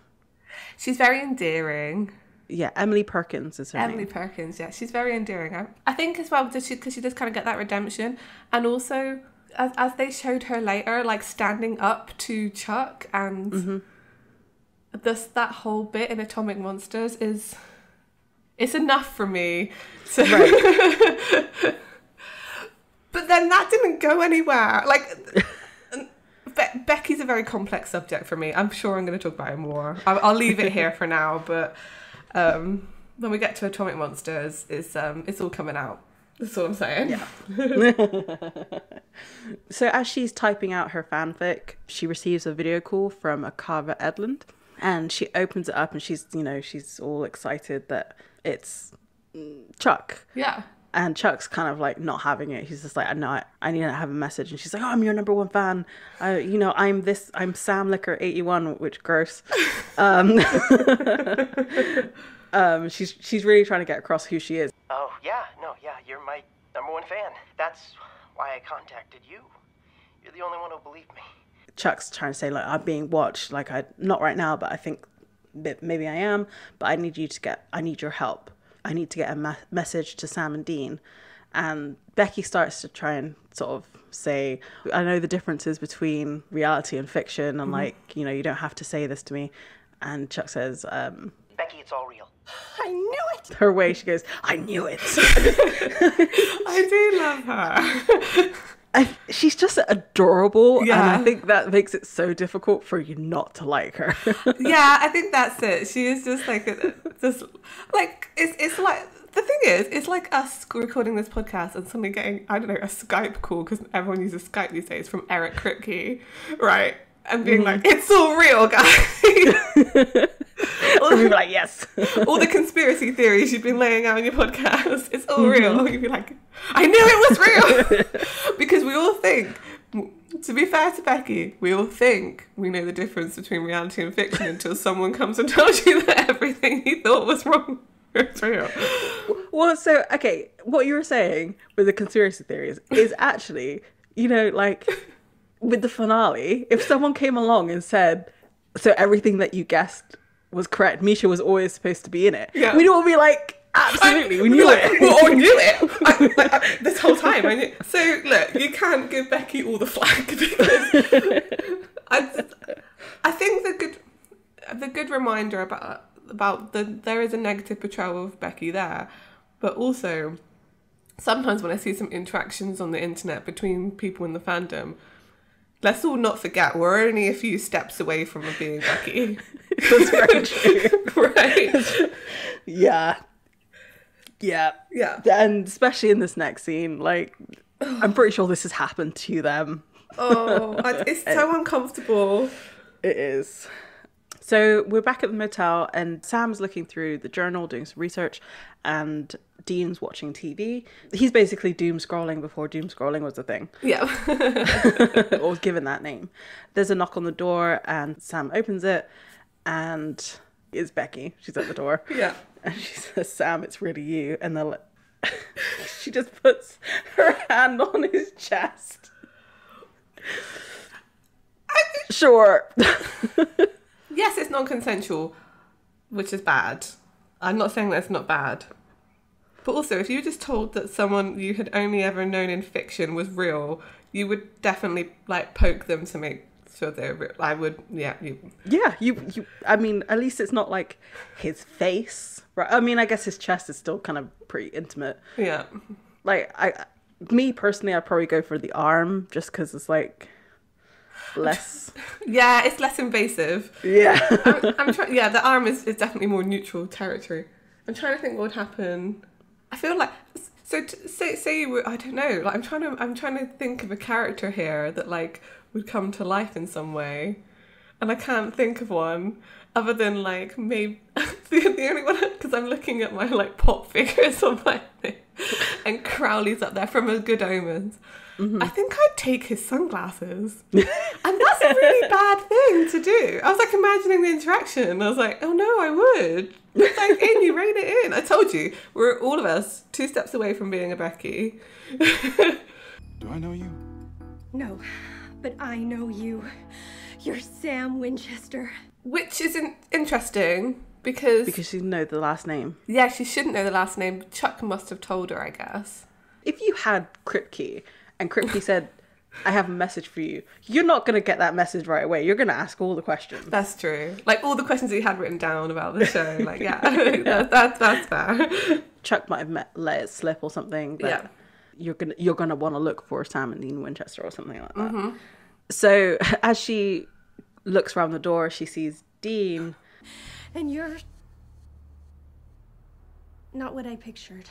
She's very endearing.
Yeah, Emily Perkins is her name.
Emily Perkins, yeah. She's very endearing. I think as well, because she does kind of get that redemption. And also, as they showed her later, like standing up to Chuck and that whole bit in Atomic Monsters it's enough for me. Right. But then that didn't go anywhere. Like... Becky's a very complex subject for me. I'm sure I'm going to talk about it more. I'll leave it here for now, but when we get to Atomic Monsters, it's all coming out. That's all I'm saying.
Yeah. So as she's typing out her fanfic, she receives a video call from Akava Edlund, and she opens it up, and she's all excited that it's Chuck.
Yeah.
And Chuck's kind of like not having it. He's just like, no, I need to have a message. And she's like, oh, I'm your number one fan. I'm Sam Licker 81, which gross. She's really trying to get across who she is.
Oh, yeah, you're my number one fan. That's why I contacted you. You're the only one who believed me.
Chuck's trying to say, like, I'm being watched. Like, not right now, but I think maybe I am. But I need your help. I need to get a message to Sam and Dean. And Becky starts to try and sort of say, I know the differences between reality and fiction, and like, you know, you don't have to say this to me. And Chuck says,
Becky, it's all real.
I knew it!
her way, she goes, I knew it.
I do love her.
She's just adorable,
Yeah.
and I think that makes it so difficult for you not to like her.
Yeah, I think that's it. She is just like, it's like, the thing is, it's like us recording this podcast and suddenly getting, I don't know, a Skype call, because everyone uses Skype these days, from Eric Kripke, right? And being like, it's all real, guys.
Or you'd be like, yes.
All the conspiracy theories you've been laying out on your podcast, it's all real. You'd be like, I knew it was real. Because we all think, to be fair to Becky, we all think we know the difference between reality and fiction until someone comes and tells you that everything you thought was wrong is real.
Well, so, okay, what you were saying with the conspiracy theories is actually, you know, like, with the finale, if someone came along and said, so everything that you guessed was correct, Misha was always supposed to be in it, we'd all be like, absolutely, we knew it.
Well, I knew it. This whole time, I knew. So, look, you can't give Becky all the flack, because I think the good reminder about there is a negative portrayal of Becky there, but also sometimes when I see some interactions on the internet between people in the fandom, let's all not forget we're only a few steps away from her being Becky.
That's very true.
Right?
Yeah. And especially in this next scene, like, I'm pretty sure this has happened to them.
Oh, it's so uncomfortable.
It is. So we're back at the motel, and Sam's looking through the journal, doing some research, and Dean's watching TV. He's basically doom scrolling before doom scrolling was a thing.
Yeah.
Or was given that name. There's a knock on the door, and Sam opens it, and it's Becky. She's at the door.
Yeah.
And she says, Sam, it's really you. And then she just puts her hand on his chest. Sure.
Yes, it's non-consensual, which is bad. I'm not saying that it's not bad. But also, if you were just told that someone you had only ever known in fiction was real, you would definitely, like, poke them to make sure they're real. I would, yeah.
You. I mean, at least it's not, like, his face. Right? I mean, I guess his chest is still kind of pretty intimate.
Yeah.
Like, me personally, I'd probably go for the arm, just because it's, like, less.
Yeah, it's less invasive.
Yeah.
I'm trying. Yeah, the arm is definitely more neutral territory. I'm trying to think what would happen. I feel like say you were, I don't know. Like I'm trying to think of a character here that like would come to life in some way, and I can't think of one other than like maybe the only one, because I'm looking at my like pop figures on my thing, and Crowley's up there from A Good Omens. Mm-hmm. I think I'd take his sunglasses. And that's a really bad thing to do. I was like imagining the interaction. I was like, oh no, I would. It's like, you rein it in. I told you, we're all of us 2 steps away from being a Becky.
Do I know you?
No, but I know you. You're Sam Winchester.
Which isn't interesting because
she didn't know the last name.
Yeah, she shouldn't know the last name. Chuck must have told her, I guess.
If you had Kripke and Kripke said, I have a message for you, you're not going to get that message right away. You're going to ask all the questions.
That's true. Like all the questions that you had written down about the show. Like, yeah, that's fair.
Chuck might have let it slip or something. But
yeah.
You're gonna want to look for Sam and Dean Winchester or something like that. Mm-hmm. So as she looks around the door, she sees Dean.
And you're not what I pictured.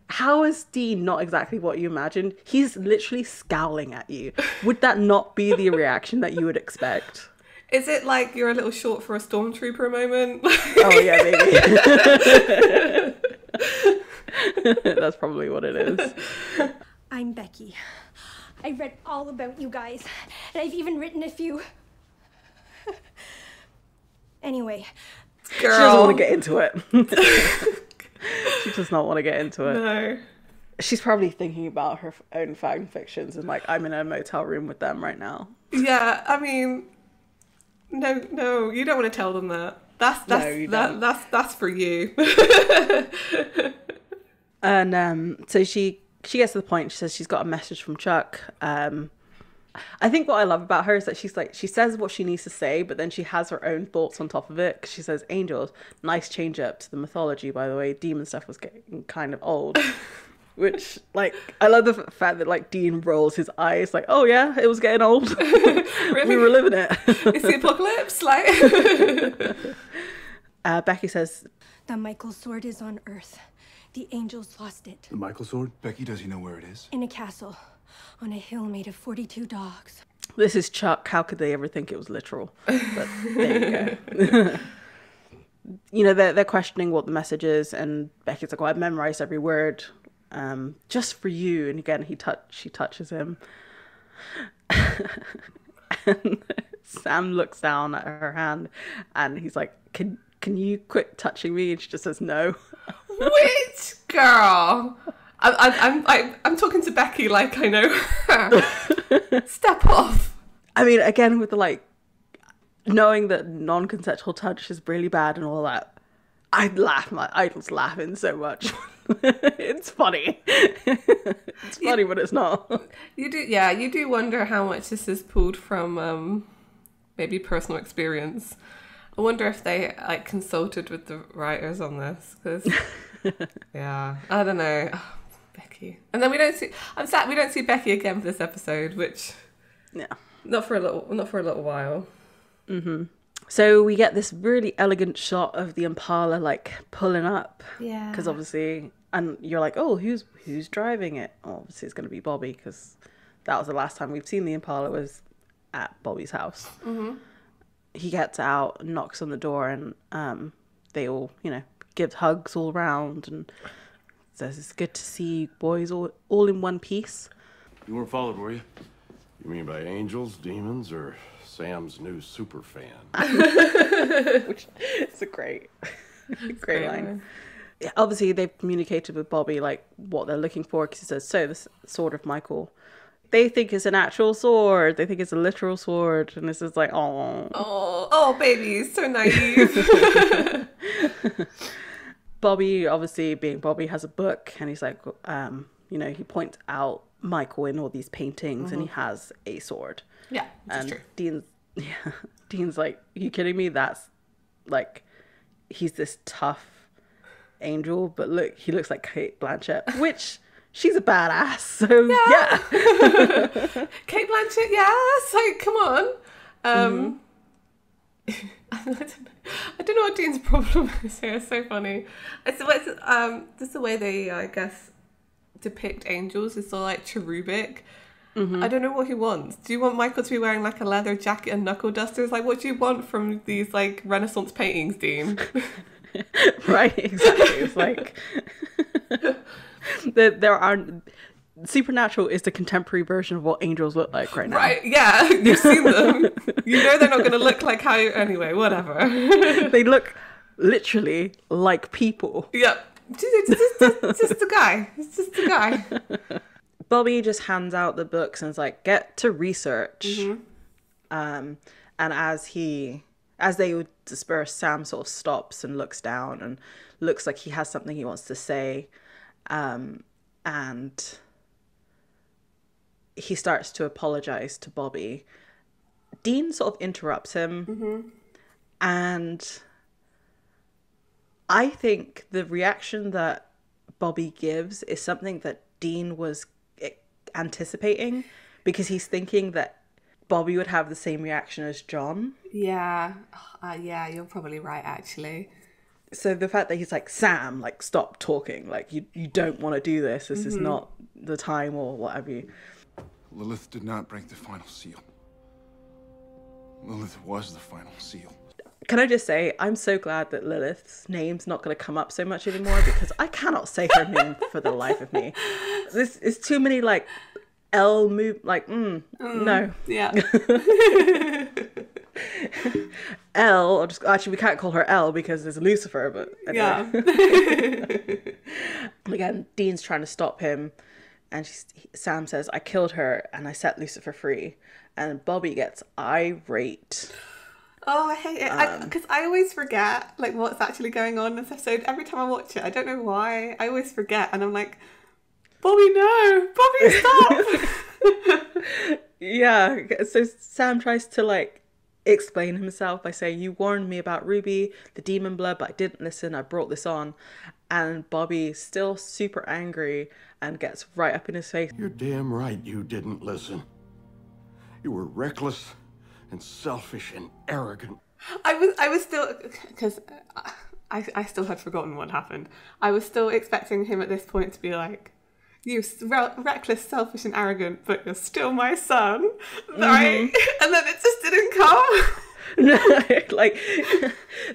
How is Dean not exactly what you imagined? He's literally scowling at you. Would that not be the reaction that you would expect?
Is it like you're a little short for a stormtrooper moment?
Oh, yeah, maybe. That's probably what it is.
I'm Becky. I read all about you guys, and I've even written a few. Anyway.
Girl.
She doesn't want to get into it. She does not want to get into it.
No.
She's probably thinking about her own fan fictions and like, I'm in a motel room with them right now.
Yeah, I mean, no, you don't want to tell them that. That's for you.
And so she gets to the point. She says she's got a message from Chuck. I think what I love about her is that she says what she needs to say, but then she has her own thoughts on top of it. 'Cause she says, "Angels, nice change up to the mythology, by the way. Demon stuff was getting kind of old." Which, like, I love the fact that, like, Dean rolls his eyes, like, "Oh yeah, it was getting old."
Really?
We were living it.
It's the apocalypse, like.
Becky says,
The Michael sword is on Earth. The angels lost it.
The Michael sword?
Becky, does he know where it is?
In a castle. On a hill made of 42 dogs.
"This is Chuck. How could they ever think it was literal?" But there you go. You know, they're questioning what the message is, and Becky's like, "Well, I've memorized every word, just for you." And again, she touches him. And Sam looks down at her hand, and he's like, "Can you quit touching me?" And she just says no.
Which girl? I'm talking to Becky like I know her. Step off.
I mean, again, with the, like, knowing that non-consensual touch is really bad and all that, I'd laugh. I was laughing so much. It's funny. It's funny, but it's not.
You do wonder how much this is pulled from maybe personal experience. I wonder if they, like, consulted with the writers on this, because yeah, I don't know. Oh, Becky, and then I'm sad we don't see Becky again for this episode, which not for a little while.
Mm-hmm. So we get this really elegant shot of the Impala, like, pulling up.
Yeah.
Because obviously, and you're like, oh, who's driving it? Oh, obviously it's going to be Bobby, because that was the last time we've seen the Impala was at Bobby's house.
Mm-hmm.
He gets out, knocks on the door, and they all, you know, give hugs all around and says, "It's good to see you boys all in one piece."
You weren't followed, were you? You mean by angels, demons, or Sam's new super fan?
Which is a great line. Yeah, obviously, they've communicated with Bobby, like, what they're looking for, because he says, "So, this sword of Michael." They think it's an actual sword. They think it's a literal sword. And this is like,
oh, baby, so naive.
Bobby, obviously being Bobby, has a book, and he's like, you know, he points out Michael in all these paintings, and he has a sword.
Yeah, that's true.
Dean's like, "You kidding me? That's, like, he's this tough angel, but look, he looks like Kate Blanchett," which... She's a badass, so yeah.
Kate Blanchett, yes. Like, come on. I don't know what Dean's problem is here. It's so funny. It's just the way they, I guess, depict angels is so, like, cherubic. Mm-hmm. I don't know what he wants. Do you want Michael to be wearing, like, a leather jacket and knuckle dusters? Like, what do you want from these, like, Renaissance paintings, Dean?
Right, exactly. It's like... there are Supernatural is the contemporary version of what angels look like right now. Right,
yeah, you've seen them. You know they're not going to look like how... Anyway, whatever.
They look literally like people.
Yep. It's just a guy. It's just a guy.
Bobby just hands out the books and is like, "Get to research."
Mm-hmm.
And as they would disperse, Sam sort of stops and looks down and looks like he has something he wants to say. And he starts to apologize to Bobby. Dean sort of interrupts him.
Mm-hmm.
And I think the reaction that Bobby gives is something that Dean was anticipating, because he's thinking that Bobby would have the same reaction as John.
Yeah. Yeah, you're probably right, actually.
So the fact that he's like, "Sam, like, stop talking. Like, you don't want to do this. This is not the time," or what have you.
Lilith did not break the final seal. Lilith was the final seal.
Can I just say, I'm so glad that Lilith's name's not going to come up so much anymore, because I cannot say her name for the life of me. This is too many, like, L move, like, no.
Yeah.
L, or just, actually, we can't call her L because there's Lucifer, but anyway.
Yeah.
Again, Dean's trying to stop him, and Sam says, "I killed her and I set Lucifer free." And Bobby gets irate.
Oh, I hate it. Because I always forget, like, what's actually going on in this episode. Every time I watch it, I don't know why. I always forget. And I'm like, Bobby, no! Bobby, stop!
Yeah, so Sam tries to, like, explain himself by saying, you warned me about Ruby, the demon blood, but I didn't listen. I brought this on. And Bobby's still super angry and gets right up in his face.
You're damn right you didn't listen. You were reckless and selfish and arrogant.
I was still, because I still had forgotten what happened. I was still expecting him at this point to be like, you reckless, selfish and arrogant, but you're still my son, right? And then it just didn't come.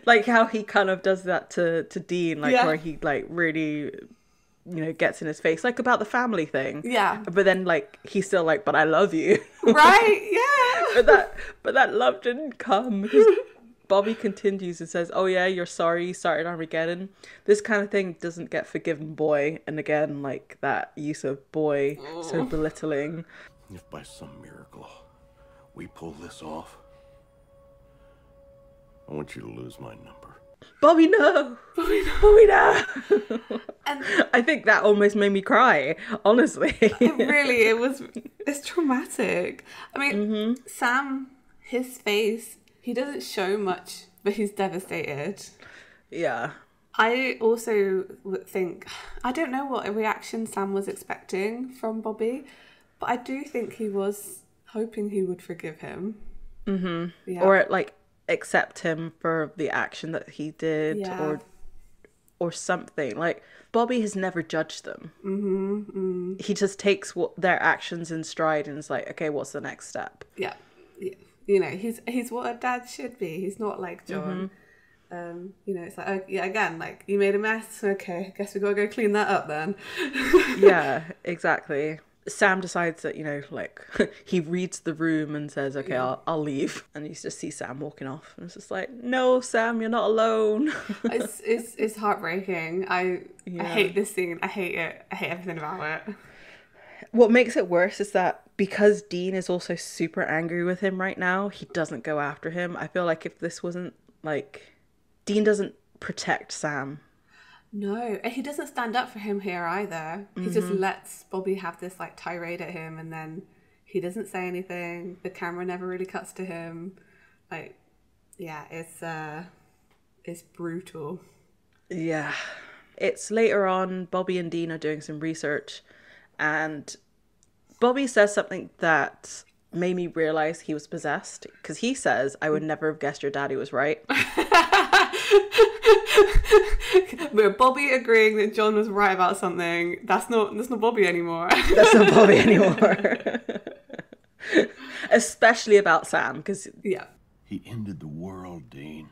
like how he kind of does that to Dean, like where he like really, you know, gets in his face, like about the family thing.
Yeah.
But then like he's still like, but I love you.
Right? Yeah.
but that love didn't come because Bobby continues and says, oh yeah, you're sorry you started Armageddon. This kind of thing doesn't get forgiven, boy. And again, like that use of boy, so belittling.
If by some miracle we pull this off, I want you to lose my number.
Bobby, no! Bobby, no! And I think that almost made me cry, honestly.
It's traumatic. I mean, Sam, his face, he doesn't show much, but he's devastated.
Yeah.
I also would think, I don't know what a reaction Sam was expecting from Bobby, but I do think he was hoping he would forgive him. Yeah.
Or like accept him for the action that he did, or something. Like Bobby has never judged them. He just takes their actions in stride and is like, okay, what's the next step?
Yeah. You know, he's what a dad should be. He's not like John. You know, it's like, again, like, you made a mess. Okay, I guess we gotta go clean that up then.
Yeah, exactly. Sam decides that, you know, like, he reads the room and says, okay, I'll leave. And you just see Sam walking off. And it's just like, no, Sam, you're not alone.
It's heartbreaking. I hate this scene. I hate it. I hate everything about it.
What makes it worse is that because Dean is also super angry with him right now, he doesn't go after him. I feel like if this wasn't, like, Dean doesn't protect Sam.
No, and he doesn't stand up for him here either. He just lets Bobby have this, like, tirade at him, and then he doesn't say anything. The camera never really cuts to him. Like, yeah, it's brutal.
Yeah. It's later on, Bobby and Dean are doing some research, and Bobby says something that made me realize he was possessed, because he says, I would never have guessed your daddy was right.
But Bobby agreeing that John was right about something, that's not Bobby anymore.
That's not Bobby anymore. Especially about Sam, because...
Yeah.
He ended the world, Dean.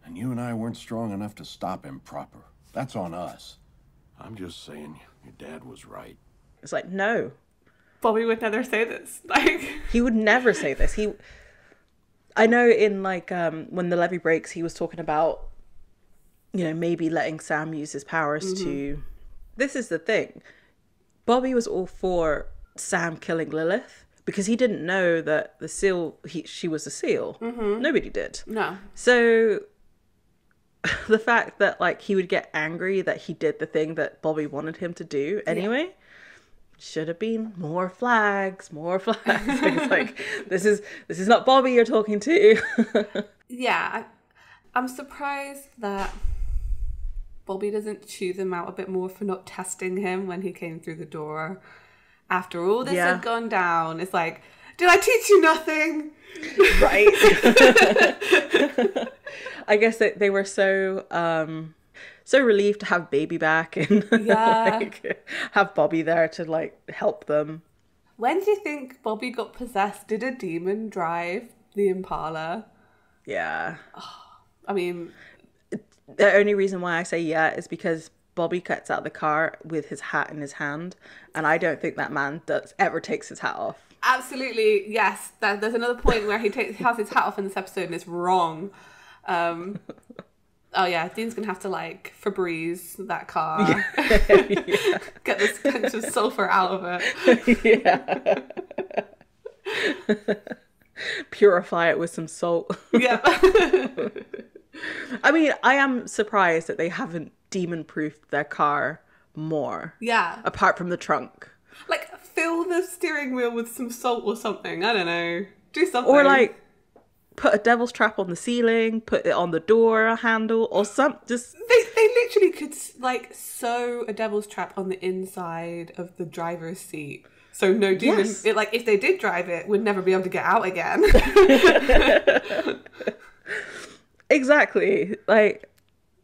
And you and I weren't strong enough to stop him proper. That's on us. I'm just saying, your dad was right.
It's like, no.
Bobby would never say this. Like,
he would never say this. I know in, like, when the levee breaks, he was talking about, you know, maybe letting Sam use his powers to... This is the thing. Bobby was all for Sam killing Lilith because he didn't know that the seal, she was a seal. Nobody did.
No.
So the fact that, like, he would get angry that he did the thing that Bobby wanted him to do anyway... Should have been more flags. It's like, this is not Bobby you're talking to.
Yeah, I'm surprised that Bobby doesn't chew them out a bit more for not testing him when he came through the door. After all this had gone down, it's like, did I teach you nothing?
Right. I guess that they were so relieved to have Baby back and like, have Bobby there to, like, help them.
When do you think Bobby got possessed? Did a demon drive the Impala?
Yeah.
I mean...
The only reason why I say yeah is because Bobby gets out of the car with his hat in his hand, and I don't think that man ever takes his hat off.
Absolutely, yes. There's another point where he has his hat off in this episode and it's wrong. Oh yeah, Dean's gonna have to, like, Febreze that car. Get this stench of sulfur out of it.
purify it with some salt.
Yeah.
I mean, I am surprised that they haven't demon-proofed their car more.
Yeah.
Apart from the trunk.
Like, fill the steering wheel with some salt or something. I don't know. Do something.
Or like, put a devil's trap on the ceiling, put it on the door handle, or some just.
They literally could like sew a devil's trap on the inside of the driver's seat, so no demon.
Yes.
Like if they did drive it, would never be able to get out again.
Exactly. Like,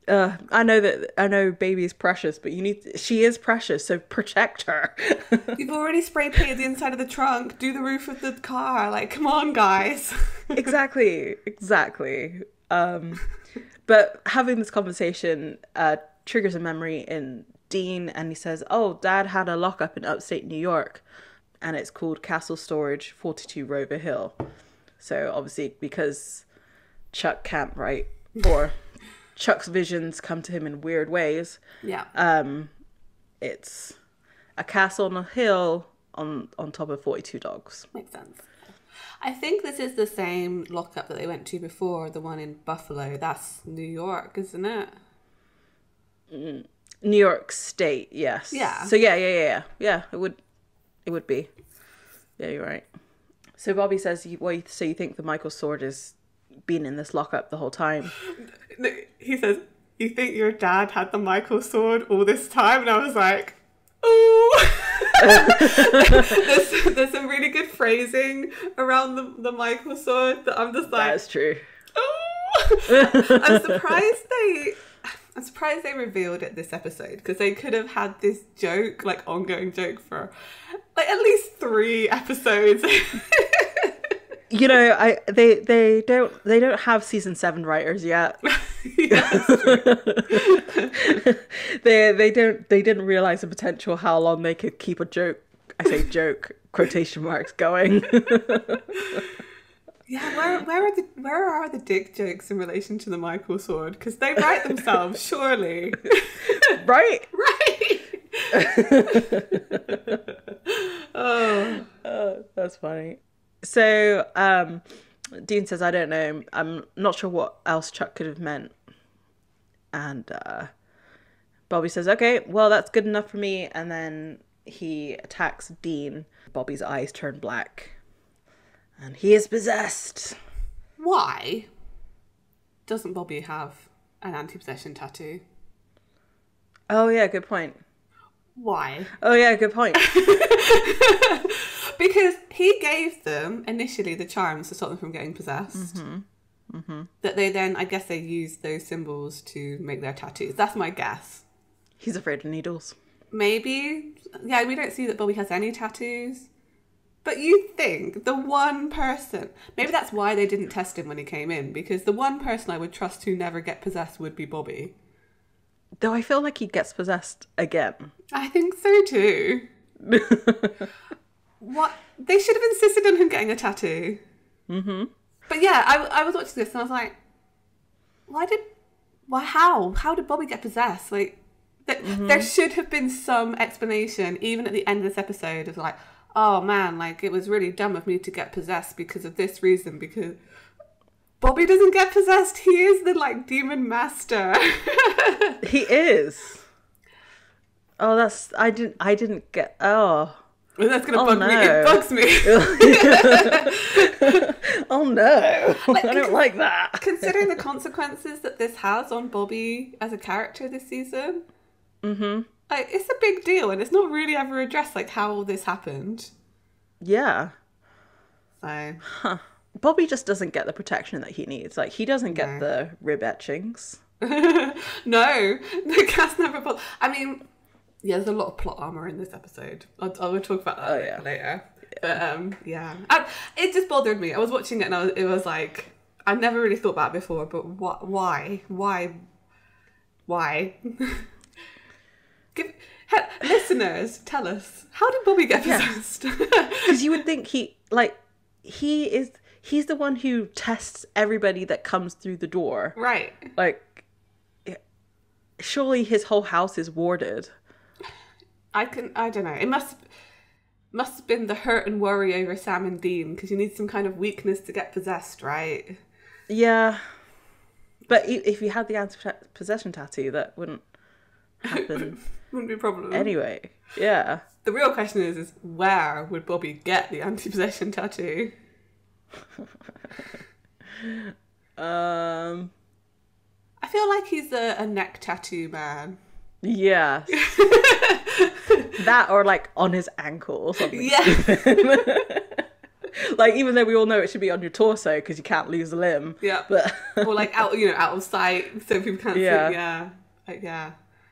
I know baby is precious, but she is precious, so protect her.
You've already spray painted the inside of the trunk. Do the roof of the car. Like, come on, guys.
Exactly. But having this conversation triggers a memory in Dean, and he says, "Oh, Dad had a lockup in upstate New York, and it's called Castle Storage, 42 Rover Hill." So obviously, because Chuck can't write, or Chuck's visions come to him in weird ways.
Yeah.
It's a castle on a hill on top of 42 dogs.
Makes sense. I think this is the same lockup that they went to before, the one in Buffalo. That's New York, isn't it?
New York State, yes.
Yeah.
So yeah. It would be. Yeah, you're right. So Bobby says, so you think the Michael sword has been in this lockup the whole time?
No, he says, "You think your dad had the Michael sword all this time?" And I was like, ooh. there's some really good phrasing around the Michael sword that I'm just like,
That's true.
ooh. I'm surprised they revealed it this episode, because they could have had this joke, like ongoing joke, for like at least 3 episodes.
You know, they don't have season 7 writers yet. They didn't realize the potential, how long they could keep a joke. I say joke, quotation marks, going.
Yeah, where are the dick jokes in relation to the Michael sword? Because they write themselves, surely.
Right.
Oh,
that's funny. So Dean says, "I don't know. I'm not sure what else Chuck could have meant." And Bobby says, "Okay, well, that's good enough for me." And then he attacks Dean. Bobby's eyes turn black, and he is possessed.
why doesn't Bobby have an anti-possession tattoo?
Oh yeah, good point.
Why?
Oh yeah, good point.
Because he gave them initially the charms to stop them from getting possessed. That they then, I guess, they used those symbols to make their tattoos. That's my guess.
He's afraid of needles.
Maybe. Yeah, we don't see that Bobby has any tattoos. But you think the one person, maybe that's why they didn't test him when he came in, because the one person I would trust to never get possessed would be Bobby.
Though I feel like he gets possessed again.
I think so too. What? They should have insisted on him getting a tattoo. But yeah, I was watching this and I was like, how did Bobby get possessed? Like, there should have been some explanation, even at the end of this episode, of like, oh man, like, it was really dumb of me to get possessed because of this reason, because Bobby doesn't get possessed. He is the, like, demon master.
He is. Oh, I didn't get, oh.
That's going to bug me. It bugs me.
Oh no.
Like,
I don't like that.
Considering the consequences that this has on Bobby as a character this season, like, it's a big deal, and it's not really ever addressed, like, how all this happened.
Yeah.
So,
Bobby just doesn't get the protection that he needs. Like, he doesn't get the rib etchings.
no, the cast never. I mean, yeah, there's a lot of plot armor in this episode. I will talk about that later. But yeah, it just bothered me. I was watching it and it was like, I never really thought about it before. But why? Listeners, tell us, how did Bobby get possessed?
Because you would think he's the one who tests everybody that comes through the door,
Right.
Like, surely his whole house is warded.
I don't know. It must. must have been the hurt and worry over Sam and Dean, because you need some kind of weakness to get possessed, right?
Yeah. But if you had the anti-possession tattoo, that wouldn't happen.
Wouldn't be a problem.
Anyway, yeah.
The real question is where would Bobby get the anti-possession tattoo? I feel like he's a neck tattoo man.
Yeah. That or like on his ankle or something.
Yeah.
Like, even though we all know it should be on your torso because you can't lose a limb.
Yeah.
But
or like out of sight so people can't see. Yeah. Like, yeah.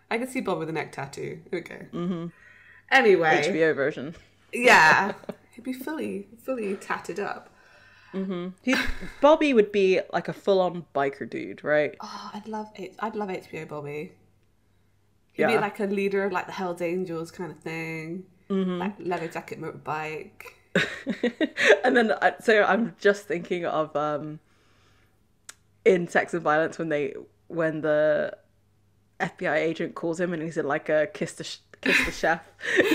I can see Bob with a neck tattoo. Okay. Mm-hmm. Anyway.
HBO version.
Yeah. He'd be fully tatted up.
Mm-hmm. Bobby would be like a full-on biker dude, right?
Oh, I'd love HBO Bobby. He'd
Yeah.
be like a leader of like the Hells Angels kind of thing. Mm-hmm. Like leather jacket motorbike.
And then, so I'm just thinking of in Sex and Violence when the FBI agent calls him and he's in like a kiss the chef.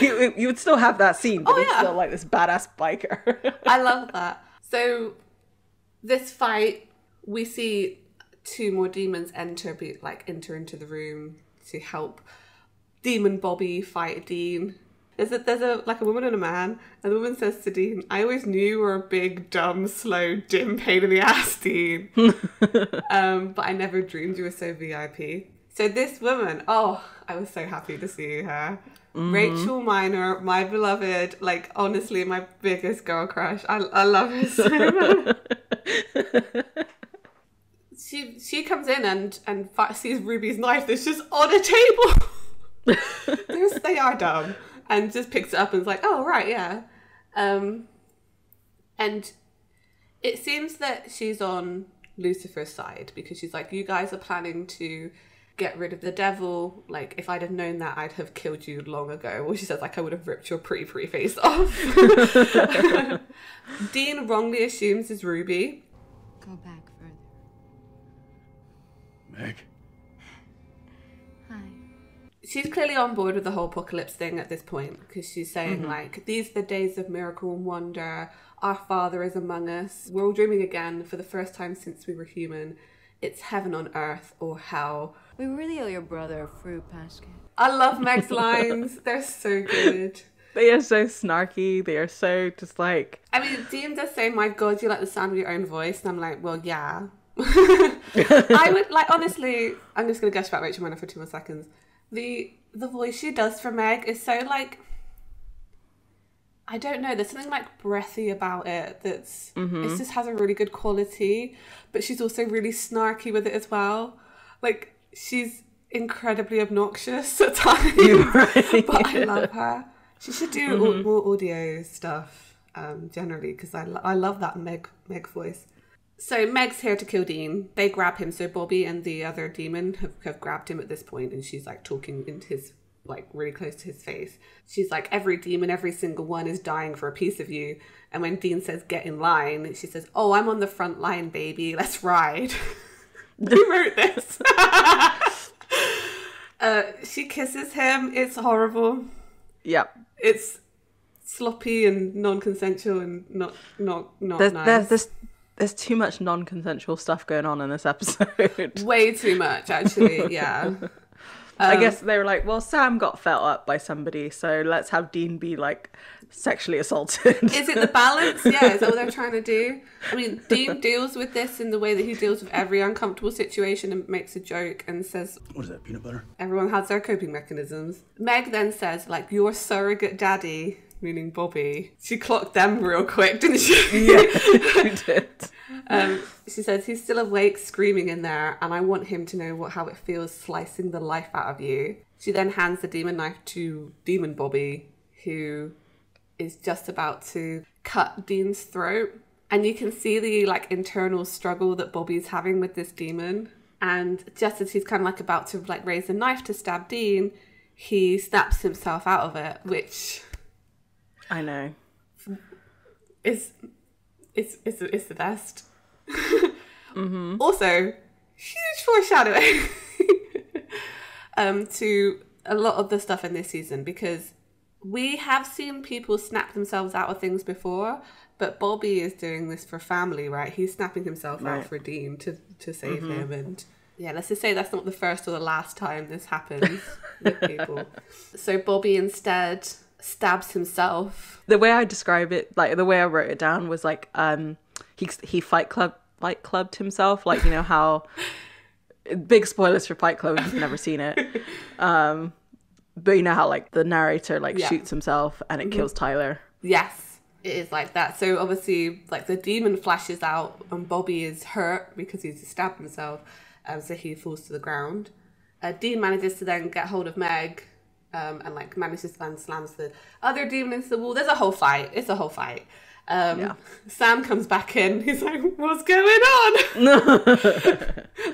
You would still have that scene, but he's still like this badass biker.
I love that. So this fight, we see two more demons enter into the room to help Demon Bobby fight Dean. There's a woman and a man, and the woman says to Dean, "I always knew you were a big, dumb, slow, dim pain in the ass, Dean. But I never dreamed you were so VIP." So this woman, I was so happy to see her. Mm-hmm. Rachel Minor, my beloved, like honestly my biggest girl crush. I love her so much. She comes in and sees Ruby's knife that's just on a table. They are dumb. And just picks it up and is like, oh, right, yeah. And it seems that she's on Lucifer's side because she's like, you guys are planning to get rid of the devil. Like, if I'd have known that, I'd have killed you long ago. Or she says, like, I would have ripped your pretty face off. Dean wrongly assumes it's Ruby.
Go back further.
Meg?
Hi.
She's clearly on board with the whole apocalypse thing at this point because she's saying, like, these are the days of miracle and wonder. Our Father is among us. We're all dreaming again for the first time since we were human. It's heaven on earth or hell.
We really owe your brother a fruit basket.
I love Meg's lines. They're so good.
They are so snarky. They are so just like...
I mean, Dean does say, my God, you like the sound of your own voice. And I'm like, well, yeah. I would, like, honestly, I'm just going to gush about Rachel Minor for 2 more seconds. The voice she does for Meg is so, like, I don't know, there's something, like, breathy about it that's, it just has a really good quality, but she's also really snarky with it as well. Like, she's incredibly obnoxious at times, right. But I love her. She should do more audio stuff, generally, because I love that Meg voice. So Meg's here to kill Dean. They grab him. So Bobby and the other demon have grabbed him at this point, and she's like talking into his, like, really close to his face. She's like, every demon, every single one is dying for a piece of you. And when Dean says, get in line, she says, oh, I'm on the front line, baby. Let's ride. Who wrote this? She kisses him. It's horrible.
Yeah.
It's sloppy and non-consensual and not nice.
There's too much non-consensual stuff going on in this episode.
Way too much, actually, yeah.
I guess they were like, well, Sam got felt up by somebody, so let's have Dean be, like, sexually assaulted.
Is it the balance? Yeah, is that what they're trying to do? I mean, Dean deals with this in the way that he deals with every uncomfortable situation and makes a joke and says...
What is that, peanut butter?
Everyone has their coping mechanisms. Meg then says, like, your surrogate daddy... meaning Bobby. She clocked them real quick, didn't she?
Yeah, she did.
She says, he's still awake, screaming in there, and I want him to know how it feels slicing the life out of you. She then hands the demon knife to Demon Bobby, who is just about to cut Dean's throat. And you can see the, like, internal struggle that Bobby's having with this demon. And just as he's kind of, like, about to, like, raise the knife to stab Dean, he snaps himself out of it, which...
I know.
It's the best. Also, huge foreshadowing to a lot of the stuff in this season, because We have seen people snap themselves out of things before, but Bobby is doing this for family, right? He's snapping himself out for Dean to save him. And yeah, let's just say that's not the first or the last time this happens with people. So Bobby instead stabs himself.
The way I describe it, like the way I wrote it down was like he fight clubbed himself, like, you know how big spoilers for Fight Club if you've never seen it. But you know how like the narrator like shoots himself and it kills Tyler.
Yes, it is like that. So obviously like the demon flashes out and Bobby is hurt because he's stabbed himself, so he falls to the ground. Dean manages to then get hold of Meg and like manages to slams the other demon into the wall. There's a whole fight. It's a whole fight. Sam comes back in. He's like, what's going on?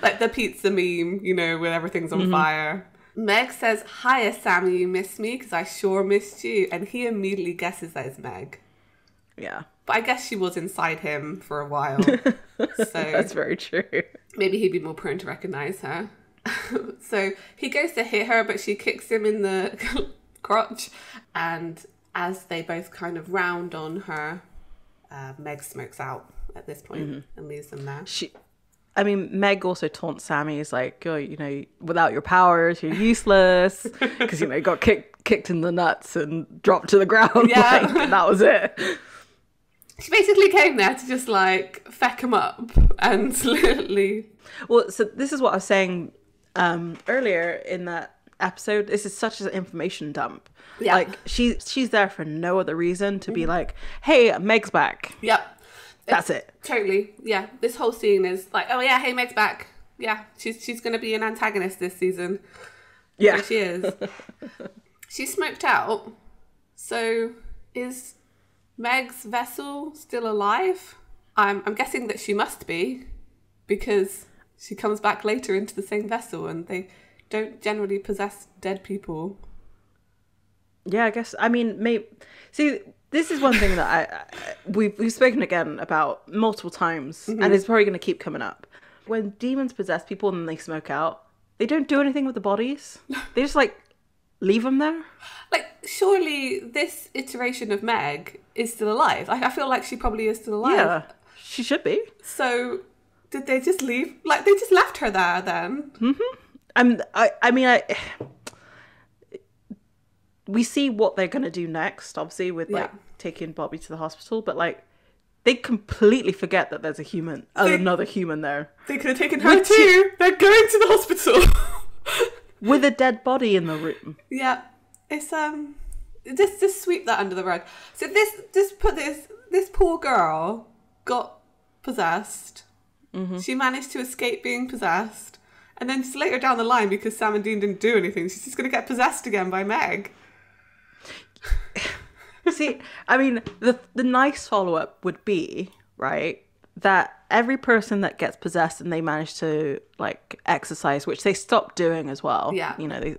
Like the pizza meme, you know, when everything's on fire. Meg says, hiya, Sammy, you missed me? Because I sure missed you. And he immediately guesses that it's Meg.
Yeah.
But I guess she was inside him for a while. So
that's very true.
Maybe he'd be more prone to recognise her. So he goes to hit her, but she kicks him in the crotch. And as they both kind of round on her, Meg smokes out at this point and leaves them there.
Meg also taunts Sammy. Is like, oh, you know, without your powers, you're useless. Because, you know, got kicked in the nuts and dropped to the ground.
Yeah.
Like, and that was it.
She basically came there to just, like, feck him up and literally...
Well, so this is what I was saying earlier in that episode. This is such an information dump. Yeah. Like, she's there for no other reason to be like, hey, Meg's back.
Yep.
That's it.
Totally. Yeah. This whole scene is like, oh yeah, hey, Meg's back. Yeah. She's going to be an antagonist this season.
Yeah.
So she is. She's smoked out. So is Meg's vessel still alive? I'm guessing that she must be, because she comes back later into the same vessel and they don't generally possess dead people.
Yeah, I guess. I mean, see, this is one thing that we've spoken again about multiple times, and it's probably going to keep coming up. When demons possess people and they smoke out, they don't do anything with the bodies. They just like leave them there.
Like, surely this iteration of Meg is still alive. I feel like she probably is still alive.
Yeah, she should be.
So did they just leave? Like, they just left her there then?
We see what they're going to do next, obviously, with like taking Bobby to the hospital, but like they completely forget that there's another human there.
They could have taken her too. They're going to the hospital
with a dead body in the room.
Yeah, it's just sweep that under the rug. So this poor girl got possessed. She managed to escape being possessed, and then just later down the line, because Sam and Dean didn't do anything, she's just going to get possessed again by Meg.
See, I mean, the nice follow-up would be, right, that every person that gets possessed and they manage to, like, exercise, which they stopped doing as well.
Yeah.
You know,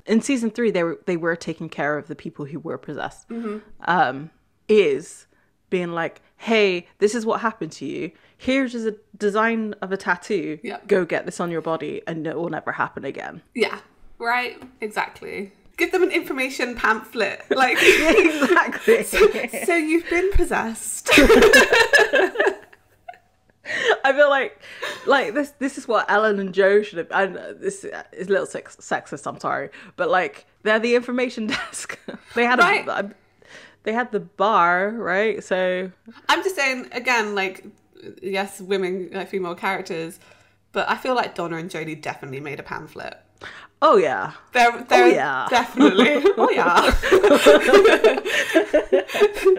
in season 3, they were taking care of the people who were possessed. Is being like, hey, this is what happened to you. Here's a design of a tattoo.
Yeah.
Go get this on your body and it will never happen again.
Yeah, right? Exactly. Give them an information pamphlet. Like,
exactly.
So you've been possessed.
I feel like this is what Ellen and Joe should have. And this is a little sexist, I'm sorry, but like they're the information desk. They had they had the bar, right? So
I'm just saying again, like, yes, women, like female characters, but I feel like Donna and Jodie definitely made a pamphlet.
Oh yeah.
They're definitely. Oh yeah.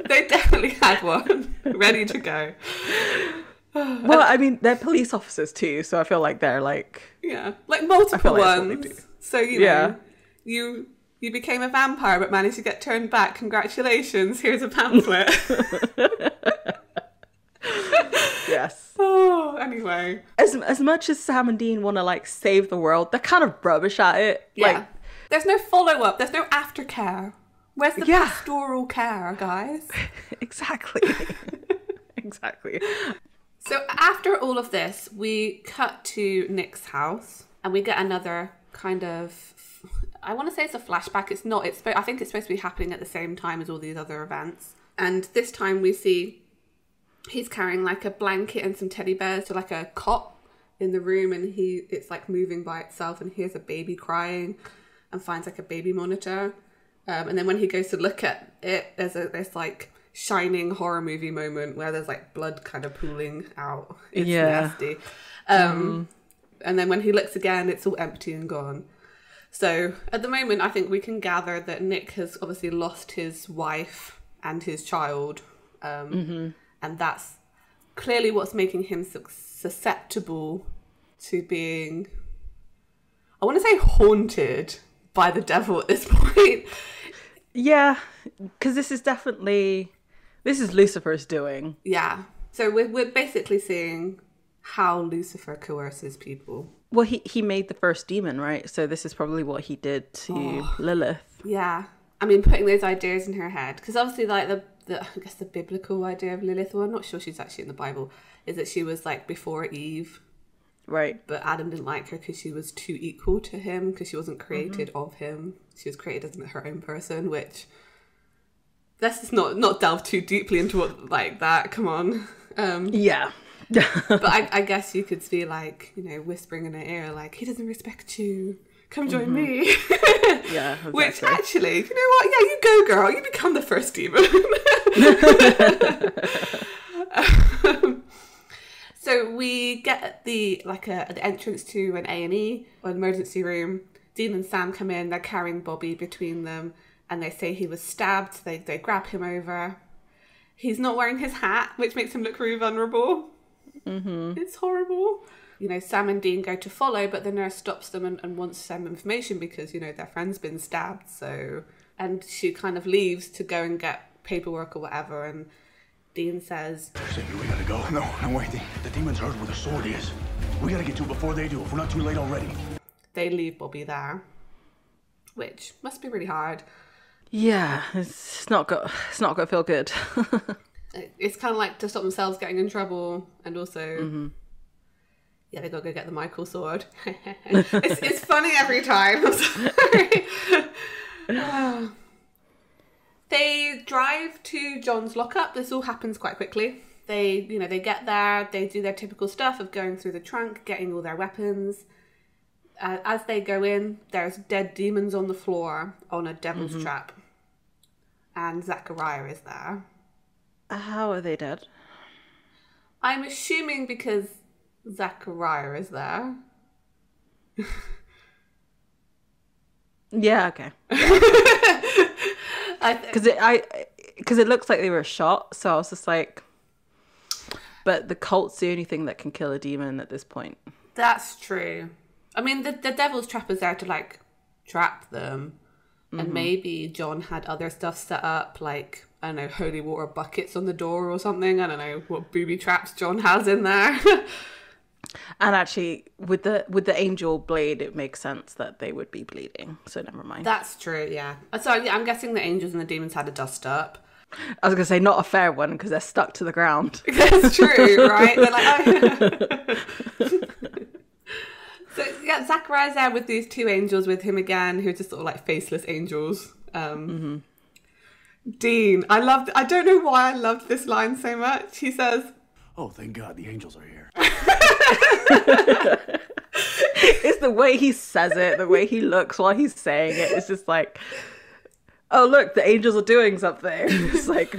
They definitely had one ready to go.
Well, I mean, they're police officers too, so I feel like they're like,
yeah, like multiple ones. So you know,
yeah.
You became a vampire but managed to get turned back. Congratulations! Here's a pamphlet.
Yes.
Oh, anyway.
As much as Sam and Dean want to like save the world, they're kind of rubbish at it.
Yeah.
Like,
there's no follow-up. There's no aftercare. Where's the pastoral care, guys?
Exactly. Exactly.
So after all of this, we cut to Nick's house and we get another kind of I want to say it's a flashback. It's not. I think it's supposed to be happening at the same time as all these other events. And this time we see he's carrying like a blanket and some teddy bears to like a cot in the room, and it's like moving by itself, and he hears a baby crying and finds like a baby monitor. And then when he goes to look at it, there's this like shining horror movie moment where there's like blood kind of pooling out. It's nasty. And then when he looks again, it's all empty and gone. So at the moment, I think we can gather that Nick has obviously lost his wife and his child. And that's clearly what's making him susceptible to being, I want to say, haunted by the devil at this point.
Yeah, because this is Lucifer's doing.
Yeah. So we're basically seeing how Lucifer coerces people.
Well, he made the first demon, right? So this is probably what he did to Lilith.
Yeah. I mean, putting those ideas in her head. Because obviously, like, I guess the biblical idea of Lilith, well, I'm not sure she's actually in the Bible, is that she was, like, before Eve.
Right.
But Adam didn't like her because she was too equal to him, because she wasn't created of him. She was created as her own person, which... Let's just not delve too deeply into what, like, that. Come on.
Yeah.
But I guess you could be like, whispering in her ear, like, he doesn't respect you. Come join me.
Yeah, exactly.
Which actually, you know what? Yeah, you go, girl. You become the first demon. So we get the entrance to an A&E or an emergency room. Dean and Sam come in. They're carrying Bobby between them, and they say he was stabbed. They grab him over. He's not wearing his hat, which makes him look really vulnerable. It's horrible. Sam and Dean go to follow, but the nurse stops them and wants some information because, their friend's been stabbed. And she kind of leaves to go and get paperwork or whatever. And Dean says,
We gotta go. No, wait. The demon's heard where the sword is. We gotta get to it before they do, if we're not too late already.
They leave Bobby there, which must be really hard.
Yeah, it's not gonna feel good.
It's kind of like to stop themselves getting in trouble, and also, yeah, they gotta go get the Michael sword. it's funny every time. I'm sorry. They drive to John's lockup. This all happens quite quickly. They get there. They do their typical stuff of going through the trunk, getting all their weapons. As they go in, there's dead demons on the floor on a devil's trap, and Zachariah is there.
How are they dead?
I'm assuming because Zachariah is there.
Yeah, okay. Because it looks like they were shot, so I was just like, but the cult's the only thing that can kill a demon at this point.
That's true. I mean, the devil's trap is there to, like, trap them. And maybe John had other stuff set up, like, I don't know, holy water buckets on the door or something. I don't know what booby traps John has in there.
And actually, with the angel blade, it makes sense that they would be bleeding. So never mind.
That's true, yeah. So yeah, I'm guessing the angels and the demons had a dust up.
I was going to say, not a fair one, because they're stuck to the ground.
That's true, right? They're like, oh. So yeah, Zachariah's there with these two angels with him again, who are just sort of like faceless angels. Dean, I don't know why I loved this line so much. He says,
"Oh, thank God, the angels are here."
It's the way he says it, the way he looks while he's saying it. It's just like, oh, look, the angels are doing something. It's like,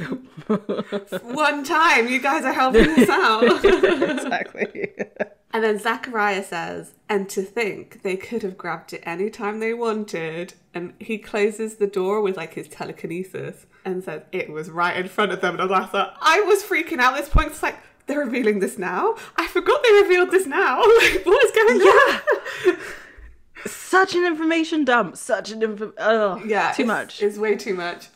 one time, you guys are helping us out.
Exactly.
And then Zachariah says, and to think they could have grabbed it any time they wanted. And he closes the door with like his telekinesis and says it was right in front of them. And I thought, I was freaking out at this point. It's like, they're revealing this now? I forgot they revealed this now. Like, what is going on?
Such an information dump. Yeah,
too
much.
It's way too much.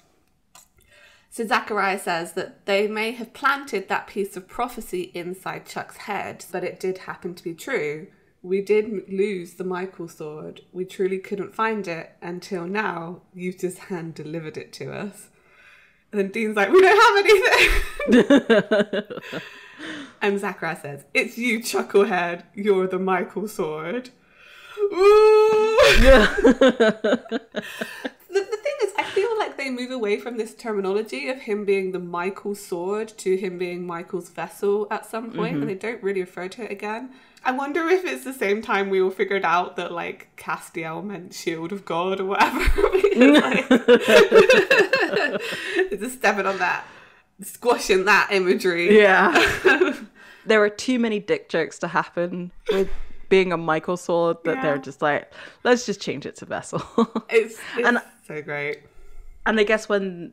So Zachariah says that they may have planted that piece of prophecy inside Chuck's head, but it did happen to be true. We did lose the Michael sword. We truly couldn't find it until now. You've just hand delivered it to us. And then Dean's like, we don't have anything. And Zachariah says, it's you, Chucklehead. You're the Michael sword. Ooh! The thing is, I feel like they move away from this terminology of him being the Michael's sword to him being Michael's vessel at some point, and they don't really refer to it again. I wonder if it's the same time we all figured out that, like, Castiel meant shield of God or whatever. It's just stepping on that, squashing that imagery.
Yeah. There were too many dick jokes to happen with being a Michael sword that they're just like, let's just change it to vessel.
It's so great.
And I guess they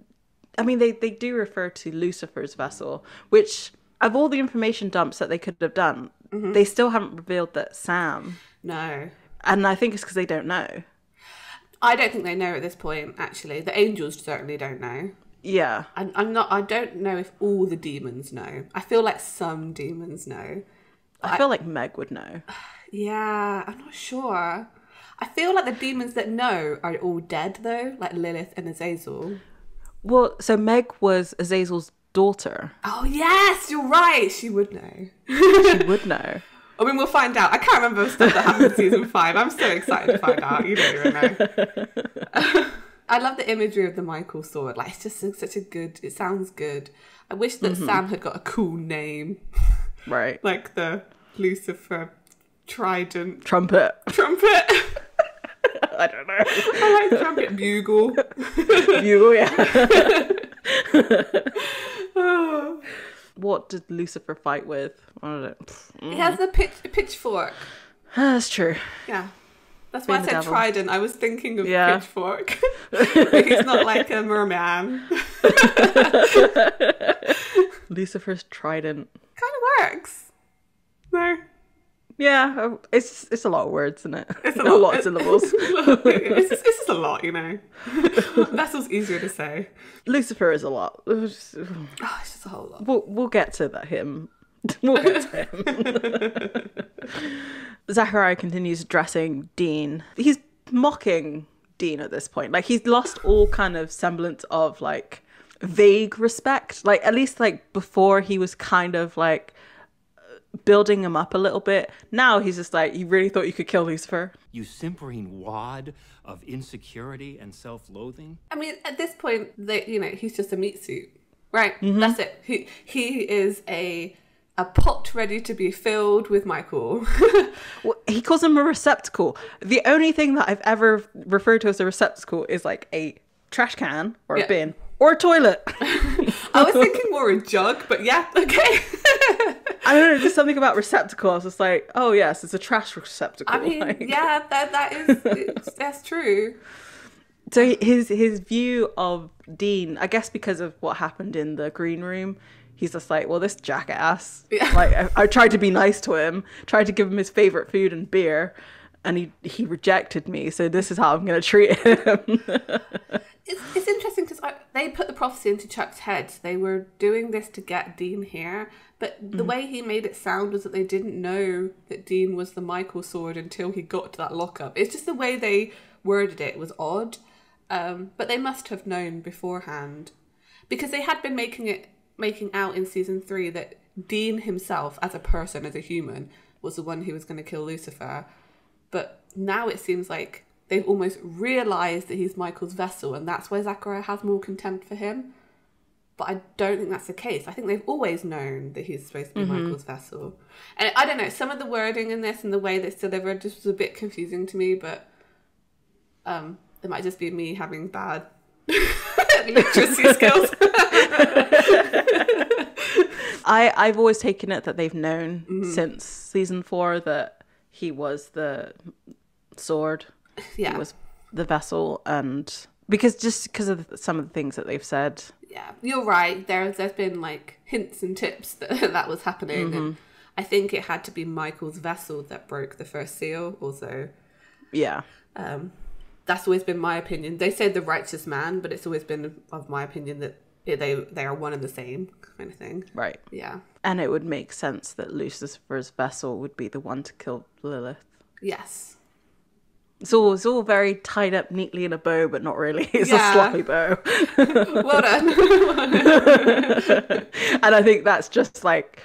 do refer to Lucifer's vessel, which of all the information dumps that they could have done, they still haven't revealed that Sam.
No.
And I think it's because they don't know.
I don't think they know at this point, actually. The angels certainly don't know.
Yeah.
I don't know if all the demons know. I feel like some demons know.
I feel like Meg would know.
Yeah, I'm not sure. I feel like the demons that know are all dead, though, like Lilith and Azazel.
Well, so Meg was Azazel's daughter.
Oh, yes, you're right. She would know.
She would know.
I mean, we'll find out. I can't remember stuff that happened in season 5. I'm so excited to find out. You don't even know. I love the imagery of the Michael sword. Like, it's just such a good... It sounds good. I wish that Sam had got a cool name.
Right.
Like the Lucifer trident.
Trumpet.
I don't know. I like trumpet. Bugle.
Bugle, yeah. What did Lucifer fight with? I don't know.
He has a pitchfork.
That's true.
Yeah. That's why I said trident. I was thinking of pitchfork. He's not like a merman.
Lucifer's trident.
Kind of works. No.
Yeah, it's a lot of words, isn't it? It's a lot of syllables.
It's just a lot, you know. Vessel's easier to say.
Lucifer is a lot.
It's just a whole lot.
We'll get to that him. We'll get to him. Zachariah continues addressing Dean. He's mocking Dean at this point. Like, he's lost all kind of semblance of, like, vague respect. Like, at least, like, before he was kind of, like, building him up a little bit. Now he's just like, you really thought you could kill Lucifer?
You simpering wad of insecurity and self-loathing?
I mean, at this point, he's just a meat suit. Right? That's it. He is a pot ready to be filled with Michael.
Well, he calls him a receptacle. The only thing that I've ever referred to as a receptacle is like a trash can or a bin or a toilet.
I was thinking more a jug, but yeah, okay.
I don't know, just something about receptacle. I was just like, oh yes, it's a trash receptacle.
I mean, that's true.
So his view of Dean, I guess because of what happened in the green room, he's just like, well, this jackass. Yeah. Like, I tried to be nice to him, tried to give him his favorite food and beer, and he rejected me. So this is how I'm going to treat him.
It's interesting because they put the prophecy into Chuck's head. They were doing this to get Dean here, but the way he made it sound was that they didn't know that Dean was the Michael sword until he got to that lockup. It's just the way they worded it was odd, but they must have known beforehand because they had been making out in season 3 that Dean himself, as a person, as a human, was the one who was going to kill Lucifer. But now it seems like they've almost realised that he's Michael's vessel, and that's why Zachariah has more contempt for him. But I don't think that's the case. I think they've always known that he's supposed to be Michael's vessel. And I don't know, some of the wording in this and the way that it's delivered just was a bit confusing to me, but it might just be me having bad literacy skills.
I've always taken it that they've known since season 4 that he was the sword. Yeah. He was the vessel, and because of some of the things that they've said.
Yeah, you're right. There's been like hints and tips that was happening, and I think it had to be Michael's vessel that broke the first seal. Also,
yeah,
that's always been my opinion. They say the righteous man, but it's always been of my opinion that they are one and the same kind of thing.
Right.
Yeah,
and it would make sense that Lucifer's vessel would be the one to kill Lilith.
Yes.
It's all very tied up neatly in a bow, but not really. It's a sloppy bow.
Well done.
And I think that's just like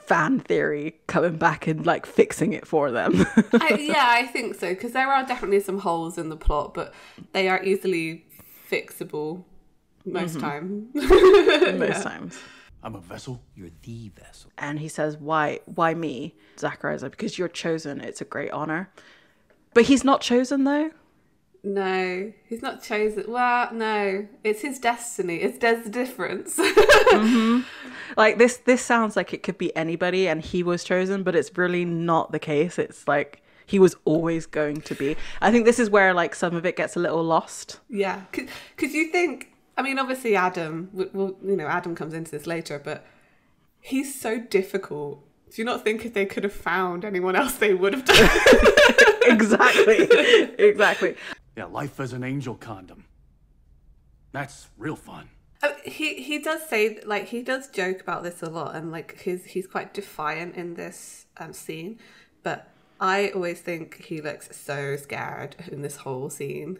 fan theory coming back and like fixing it for them.
I think so, because there are definitely some holes in the plot, but they are easily fixable most time.
Most times.
I'm a vessel.
You're the vessel.
And he says, why me? Zachariah's like, because you're chosen. It's a great honor. But he's not chosen though.
No, he's not chosen. Well, no, it's his destiny. There's a difference.
Like this sounds like it could be anybody and he was chosen, but it's really not the case. It's like he was always going to be. I think this is where like some of it gets a little lost.
Yeah, because you think, I mean, obviously Adam, well, you know, Adam comes into this later, but he's so difficult. Do you not think if they could have found anyone else, they would have done?
Exactly.
Yeah, life as an angel condom. That's real fun.
He does say, like, he does joke about this a lot, and like he's quite defiant in this scene, but I always think he looks so scared in this whole scene.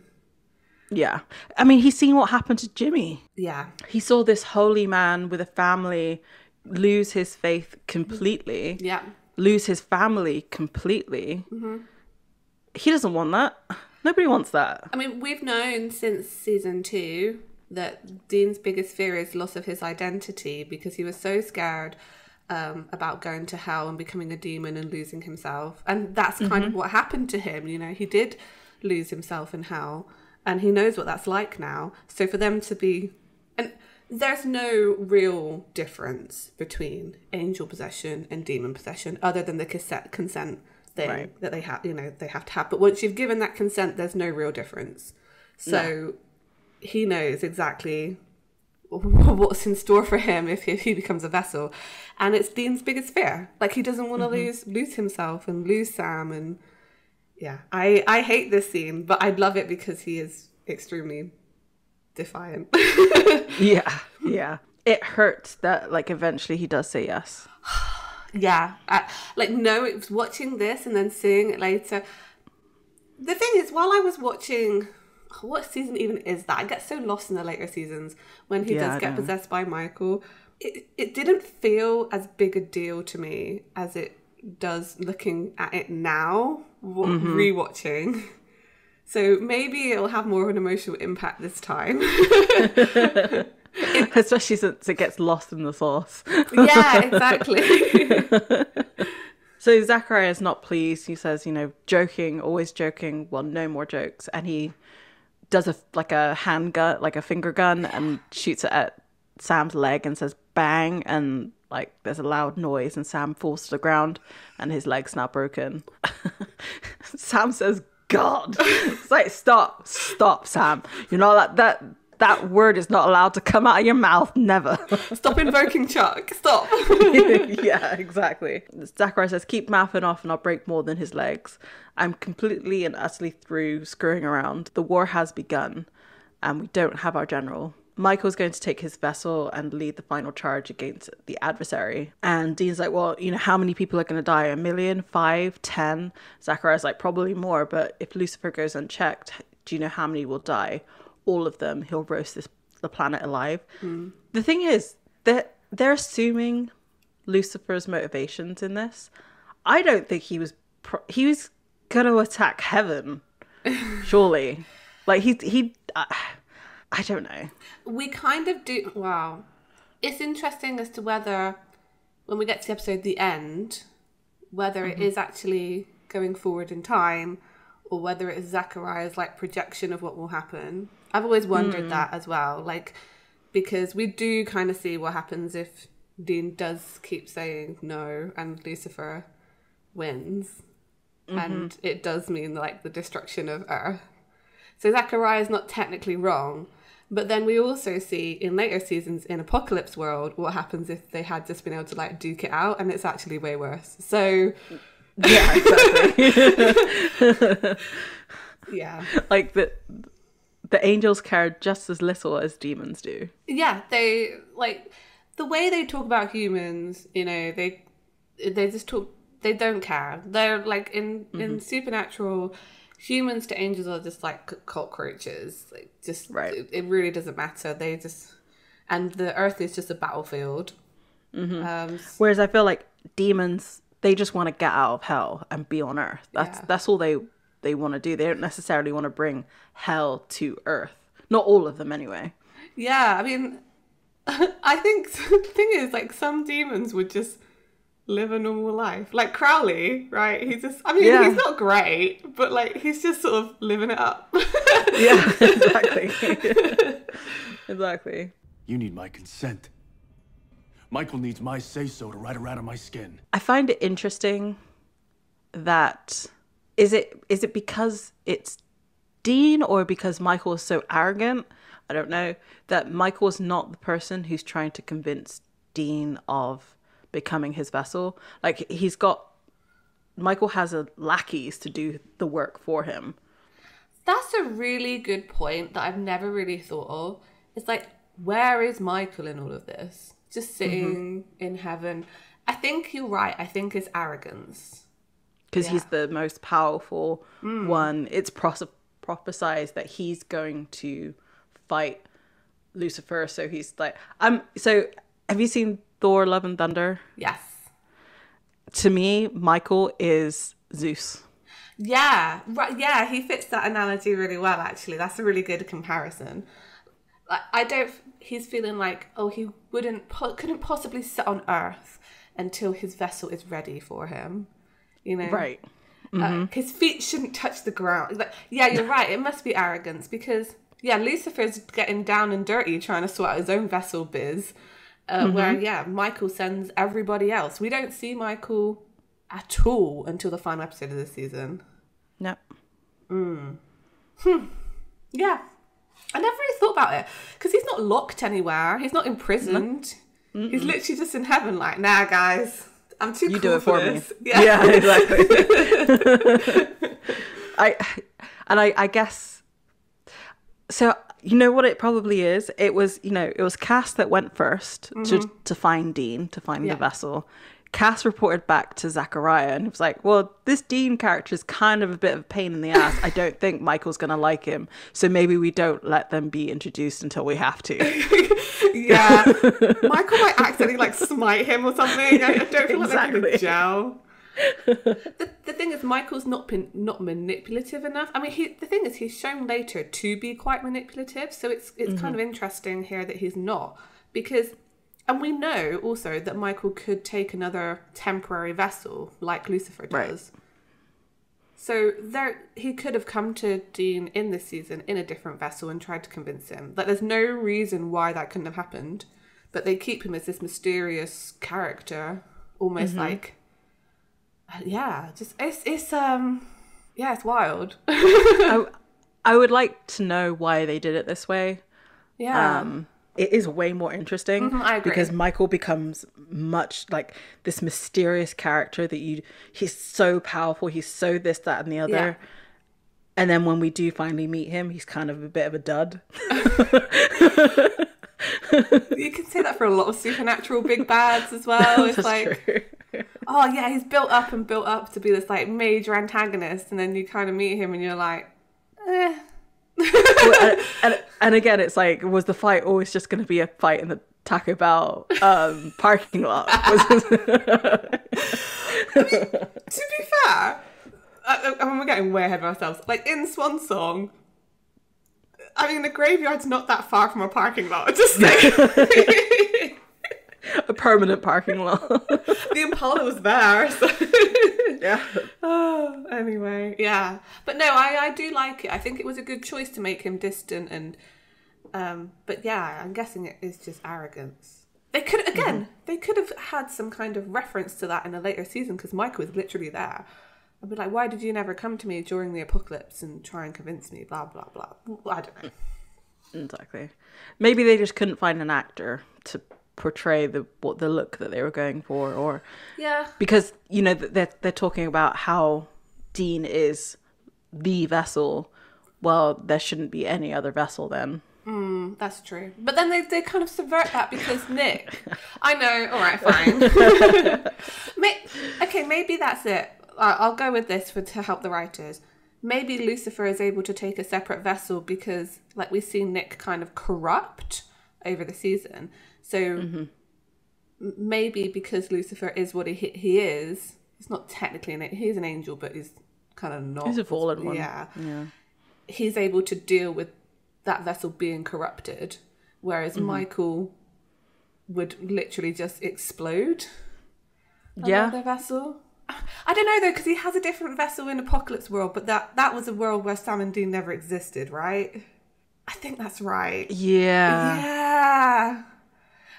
Yeah. I mean, he's seen what happened to Jimmy.
Yeah.
He saw this holy man with a family lose his faith completely.
Yeah.
Lose his family completely. He doesn't want that. Nobody wants that.
I mean, we've known since season 2 that Dean's biggest fear is loss of his identity, because he was so scared about going to hell and becoming a demon and losing himself. And that's kind of what happened to him. You know, he did lose himself in hell, and he knows what that's like now. So for them to be... And there's no real difference between angel possession and demon possession other than the consent thing that they have, you know, they have to have. But once you've given that consent, there's no real difference. So he knows exactly what's in store for him if he becomes a vessel. And it's Dean's biggest fear. Like, he doesn't want to lose himself and lose Sam. And yeah, I hate this scene, but I love it because he is extremely defiant.
Yeah. It hurts that like eventually he does say yes.
Yeah, it was watching this and then seeing it later. The thing is, while I was watching, what season even is that? I get so lost in the later seasons when he does get possessed by Michael. It didn't feel as big a deal to me as it does looking at it now, rewatching. So maybe it'll have more of an emotional impact this time.
Especially since it gets lost in the sauce.
Yeah, exactly.
So Zachariah is not pleased. He says, you know, joking, always joking. Well, no more jokes. And he does a hand gun, like a finger gun, and shoots it at Sam's leg and says bang, and like there's a loud noise and Sam falls to the ground and his leg's now broken. Sam says, God. It's like, stop, Sam. You know, that word is not allowed to come out of your mouth. Never.
Stop invoking Chuck. Stop.
Yeah, exactly. Zachariah says, keep mouthing off and I'll break more than his legs. I'm completely and utterly through screwing around. The war has begun and we don't have our general. Michael's going to take his vessel and lead the final charge against the adversary. And Dean's like, well, you know, how many people are going to die? 1 million? 5? 10? Zachariah's like, probably more. But if Lucifer goes unchecked, do you know how many will die? All of them. He'll roast the planet alive. The thing is that they're assuming Lucifer's motivations in this. I don't think he was going to attack heaven. Surely. Like I don't know.
We kind of do. Wow. It's interesting as to whether, when we get to the episode, the end, whether it is actually going forward in time or whether it is Zachariah's like projection of what will happen. I've always wondered that as well. Like, because we do kind of see what happens if Dean does keep saying no and Lucifer wins. And it does mean like the destruction of Earth. So Zachariah's not technically wrong. But then we also see in later seasons in Apocalypse World what happens if they had just been able to like duke it out, and it's actually way worse. So
yeah, exactly.
Yeah.
Like the angels care just as little as demons do.
Yeah, they like the way they talk about humans, you know, they just talk, they don't care. They're like in Supernatural, humans to angels are just like cockroaches. Like just it really doesn't matter. They just, and the Earth is just a battlefield.
Whereas I feel like demons, they just want to get out of hell and be on Earth. That's all they want to do. They don't necessarily want to bring hell to Earth. Not all of them, anyway.
Yeah, I mean, I think the thing is, like, some demons would just live a normal life. Like Crowley, right? He's just, I mean, he's not great, but, like, he's just sort of living it up.
Yeah, exactly. Exactly.
You need my consent. Michael needs my say-so to ride her out of my skin.
I find it interesting that, is it because it's Dean or because Michael is so arrogant? I don't know. That Michael is not the person who's trying to convince Dean of becoming his vessel. Like, Michael has lackeys to do the work for him.
That's a really good point that I've never really thought of. It's like, where is Michael in all of this? Just sitting in heaven. I think you're right. I think it's arrogance.
Because he's the most powerful one. It's prophesized that he's going to fight Lucifer. So he's like, so have you seen Thor: Love and Thunder? Yes. To me, Michael is Zeus.
Yeah, right. Yeah, he fits that analogy really well. Actually, that's a really good comparison. He's feeling like, he couldn't possibly sit on Earth until his vessel is ready for him. You know,
right?
His feet shouldn't touch the ground. Like, yeah, you're right. It must be arrogance because Lucifer's getting down and dirty trying to sort out his own vessel biz. Where Michael sends everybody else. We don't see Michael at all until the final episode of this season.
No.
Yeah. I never really thought about it because he's not locked anywhere. He's not imprisoned. No. He's literally just in heaven like, nah, guys, I'm too cool
do it for
this.
Me. Yeah, exactly. I guess, so you know what it probably is? It was Cass that went first to find Dean, to find the vessel. Cass reported back to Zachariah and was like, well, this Dean character is kind of a bit of a pain in the ass. I don't think Michael's going to like him. So maybe we don't let them be introduced until we have to.
Yeah. Michael might accidentally like smite him or something. I don't feel like they're going to gel. The thing is, Michael's not manipulative enough. I mean, the thing is, he's shown later to be quite manipulative. So it's kind of interesting here that he's not. Because... And we know also that Michael could take another temporary vessel like Lucifer does. Right. So he could have come to Dean in this season in a different vessel and tried to convince him. Like, there's no reason why that couldn't have happened. But they keep him as this mysterious character, almost like, it's wild.
I would like to know why they did it this way.
Yeah.
It is way more interesting
I agree.
Because Michael becomes much like this mysterious character that he's so powerful. He's so this, that, and the other. Yeah. And then when we do finally meet him, he's kind of a bit of a dud.
You can say that for a lot of supernatural big bads as well. It's like, true. Oh yeah, he's built up to be this like major antagonist. And then you kind of meet him and you're like, eh.
and again, it's like, was the fight always just going to be a fight in the Taco Bell parking lot?
I mean, to be fair, we're getting way ahead of ourselves. Like in Swan Song, I mean, the graveyard's not that far from a parking lot. Just like
a permanent parking lot.
The Impala was there. So.
Yeah.
Oh, anyway, yeah. But no, I do like it. I think it was a good choice to make him distant and but yeah, I'm guessing it is just arrogance. They could have had some kind of reference to that in a later season because Michael was literally there. I'd be like, why did you never come to me during the apocalypse and try and convince me, blah, blah, blah. Well, I don't know.
Exactly. Maybe they just couldn't find an actor to portray the look that they were going for, or because they're talking about how Dean is the vessel. Well, there shouldn't be any other vessel then.
That's true, but then they kind of subvert that because Nick. I know. All right, fine. Okay, maybe that's it. I'll go with this to help the writers. Maybe Lucifer is able to take a separate vessel because, like, we see Nick kind of corrupt over the season. So maybe because Lucifer is what he is, he's not technically he's an angel, but he's kind of not.
He's a fallen one.
Yeah. He's able to deal with that vessel being corrupted, whereas Michael would literally just explode. The vessel. I don't know though, because he has a different vessel in Apocalypse World, but that was a world where Sam and Dean never existed, right? I think that's right. Yeah.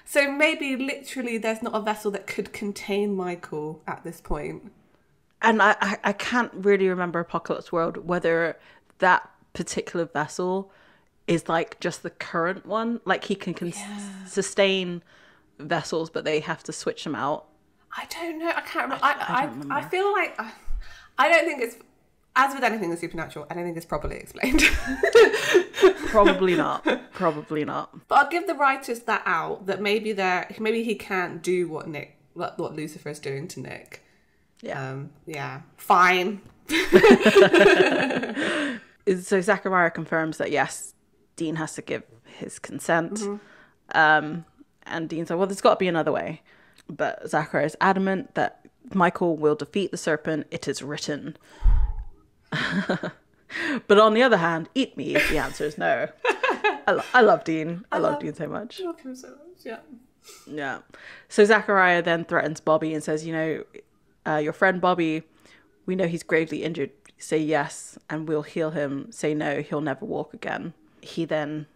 So maybe literally there's not a vessel that could contain Michael at this point.
And I can't really remember Apocalypse World whether that particular vessel is like just the current one. Like he can sustain vessels, but they have to switch them out.
I don't know. I can't remember. I feel like I don't think it's, as with anything that's supernatural, I don't think it's properly explained.
Probably not.
But I'll give the writers that out, that maybe he can't do what Lucifer is doing to Nick. Yeah. Fine.
So Zachariah confirms that yes, Dean has to give his consent. And Dean's like, well, there's got to be another way. But Zachariah is adamant that Michael will defeat the serpent. It is written. But on the other hand, eat me if the answer is no. I love Dean. I love Dean so much.
I love him so much,
yeah. So Zachariah then threatens Bobby and says, your friend Bobby, we know he's gravely injured. Say yes, and we'll heal him. Say no, he'll never walk again. He then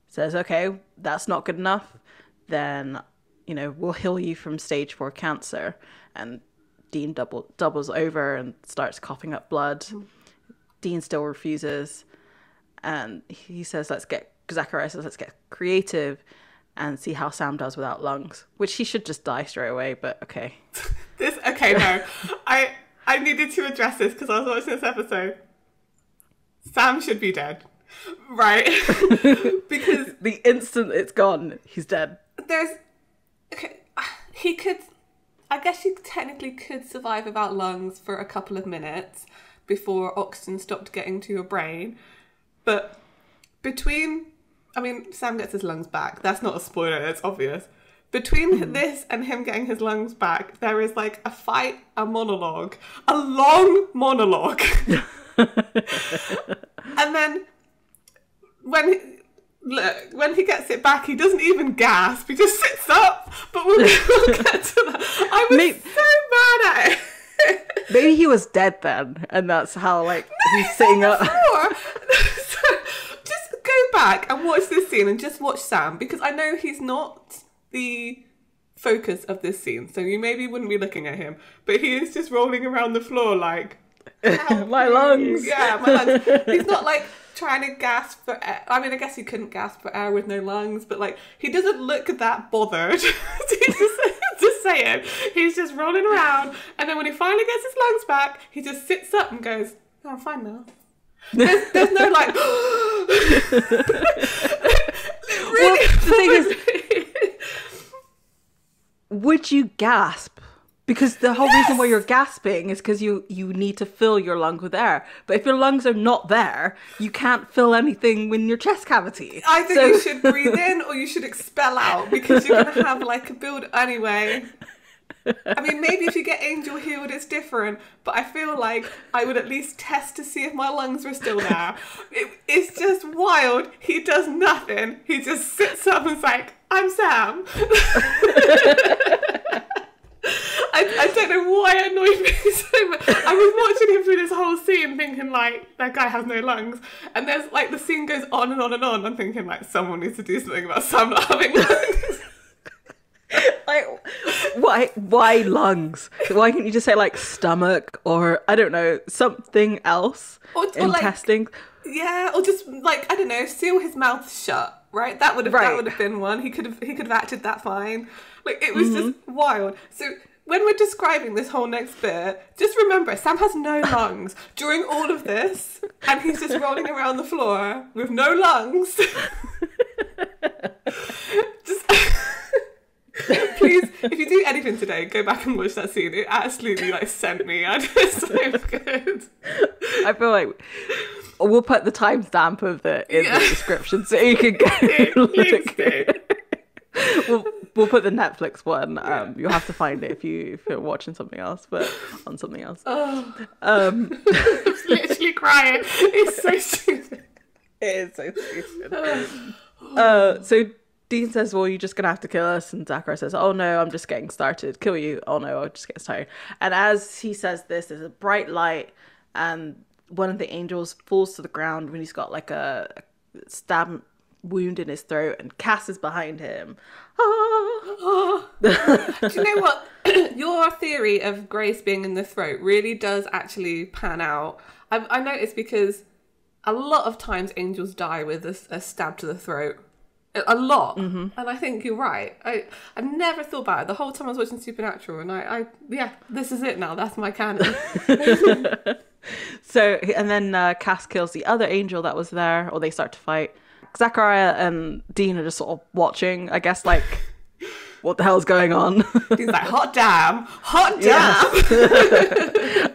says, okay, that's not good enough. Then, we'll heal you from stage 4 cancer. And Dean doubles over and starts coughing up blood. Dean still refuses. And Zachariah says, let's get creative and see how Sam does without lungs. Which he should just die straight away, but okay.
No. I needed to address this because I was watching this episode. Sam should be dead. Right? Because
the instant it's gone, he's dead.
I guess he technically could survive without lungs for a couple of minutes before oxygen stopped getting to your brain. But Sam gets his lungs back. That's not a spoiler, it's obvious. Between this and him getting his lungs back, there is like a long monologue. And then when he gets it back, he doesn't even gasp. He just sits up. But we'll get to that. I was so mad at it.
Maybe he was dead then, and that's how he's sitting up.
So just go back and watch this scene and just watch Sam, because I know he's not the focus of this scene, so you maybe wouldn't be looking at him, but he is just rolling around the floor like,
my lungs.
Yeah, my lungs. He's not trying to gasp for air. I guess he couldn't gasp for air with no lungs, but he doesn't look that bothered. Just saying, he's just rolling around, and then when he finally gets his lungs back, he just sits up and goes, oh, I'm fine now. There's no really.
Well, the thing is, would you gasp? Because the whole reason why you're gasping is because you need to fill your lungs with air. But if your lungs are not there, you can't fill anything in your chest cavity.
I think you should breathe in or you should expel out, because you're going to have a build anyway. Maybe if you get angel healed, it's different. But I feel like I would at least test to see if my lungs were still there. It's just wild. He does nothing. He just sits up and is like, I'm Sam. I don't know why it annoyed me so much. I was watching him through this whole scene thinking that guy has no lungs, and there's the scene goes on and on and on. I'm thinking someone needs to do something about Sam not having lungs.
Why lungs? Why can't you just say stomach, or I don't know, something else?
Or
intestines?
Or just I don't know, seal his mouth shut. Right? That would have been one. He could have acted that fine. It was just wild. So when we're describing this whole next bit, just remember, Sam has no lungs during all of this, and he's just rolling around the floor with no lungs. Please, if you do anything today, go back and watch that scene. It absolutely sent me. It's so good.
I feel like we'll put the timestamp of it in the description so you can go look at it. we'll put the Netflix one. You'll have to find it if you're watching something else, but on something else.
I'm literally crying. It's so stupid.
It is so stupid. So Dean says, well, you're just gonna have to kill us, and Zachariah says, oh no, I'm just getting started. Kill you? Oh no, I'll just get started. And as he says this, there's a bright light, and one of the angels falls to the ground when he's got like a stab wound in his throat, and Cass is behind him.
Do you know what? Your theory of Grace being in the throat really does actually pan out. I noticed because a lot of times angels die with a stab to the throat. A lot. And I think you're right. I've never thought about it. The whole time I was watching Supernatural, and I this is it now. That's my canon.
So, and then Cass kills the other angel that was there, or they start to fight. Zachariah and Dean are just sort of watching, I guess, like, what the hell's going on?
He's like, hot damn.
Yes.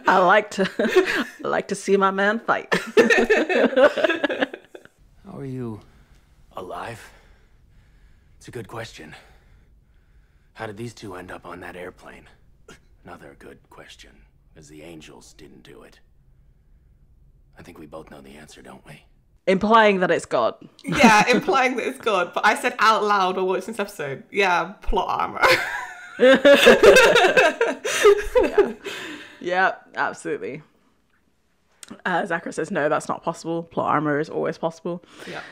I like to see my man fight.
How are you alive? It's a good question. How did these two end up on that airplane? Another good question, because the angels didn't do it. I think we both know the answer, don't we?
Implying that it's God.
Yeah, implying that it's God. But I said out loud while watching this episode, yeah, plot armor.
Yeah, absolutely. Zachariah says, no, that's not possible. Plot armor is always possible.
Yeah.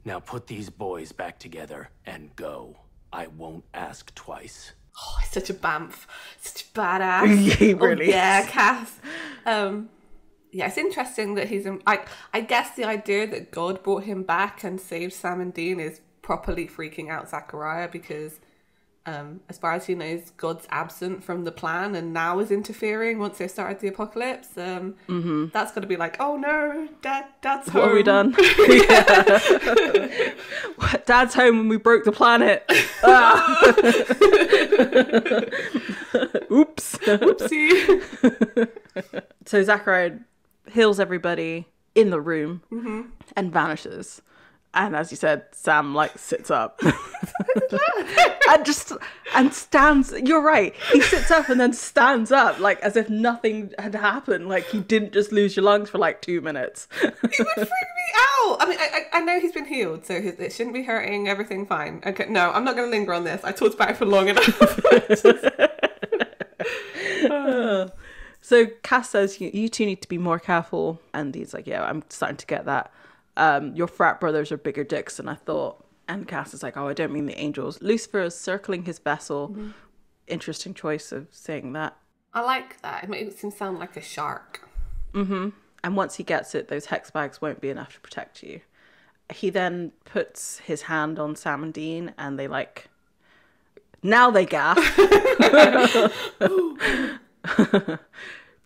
Now put these boys back together and go. I won't ask twice.
Oh, he's such a bamf. Such a badass.
He really is.
Yeah, Cass. Yeah, it's interesting that he's in... I guess the idea that God brought him back and saved Sam and Dean is properly freaking out Zachariah, because as far as he knows, God's absent from the plan and now is interfering once they started the apocalypse. That's got to be like, oh no, Dad's home.
What have we done? Dad's home when we broke the planet. Oops.
Oopsie.
So Zachariah heals everybody in the room and vanishes. And as you said, Sam like sits up and stands. You're right. He sits up and then stands up, like as if nothing had happened. Like you didn't just lose your lungs for like 2 minutes.
It would freak me out. I mean, I know he's been healed, so it shouldn't be hurting. Everything fine. Okay, no, I'm not going to linger on this. I talked about it for long enough.
So Cass says, you two need to be more careful. And he's like, yeah, I'm starting to get that. Your frat brothers are bigger dicks than I thought. And Cass is like, oh, I don't mean the angels. Lucifer is circling his vessel. Interesting choice of saying that.
I like that. It makes him sound like a shark.
And once he gets it, those hex bags won't be enough to protect you. He then puts his hand on Sam and Dean, and they like... Now they gasp.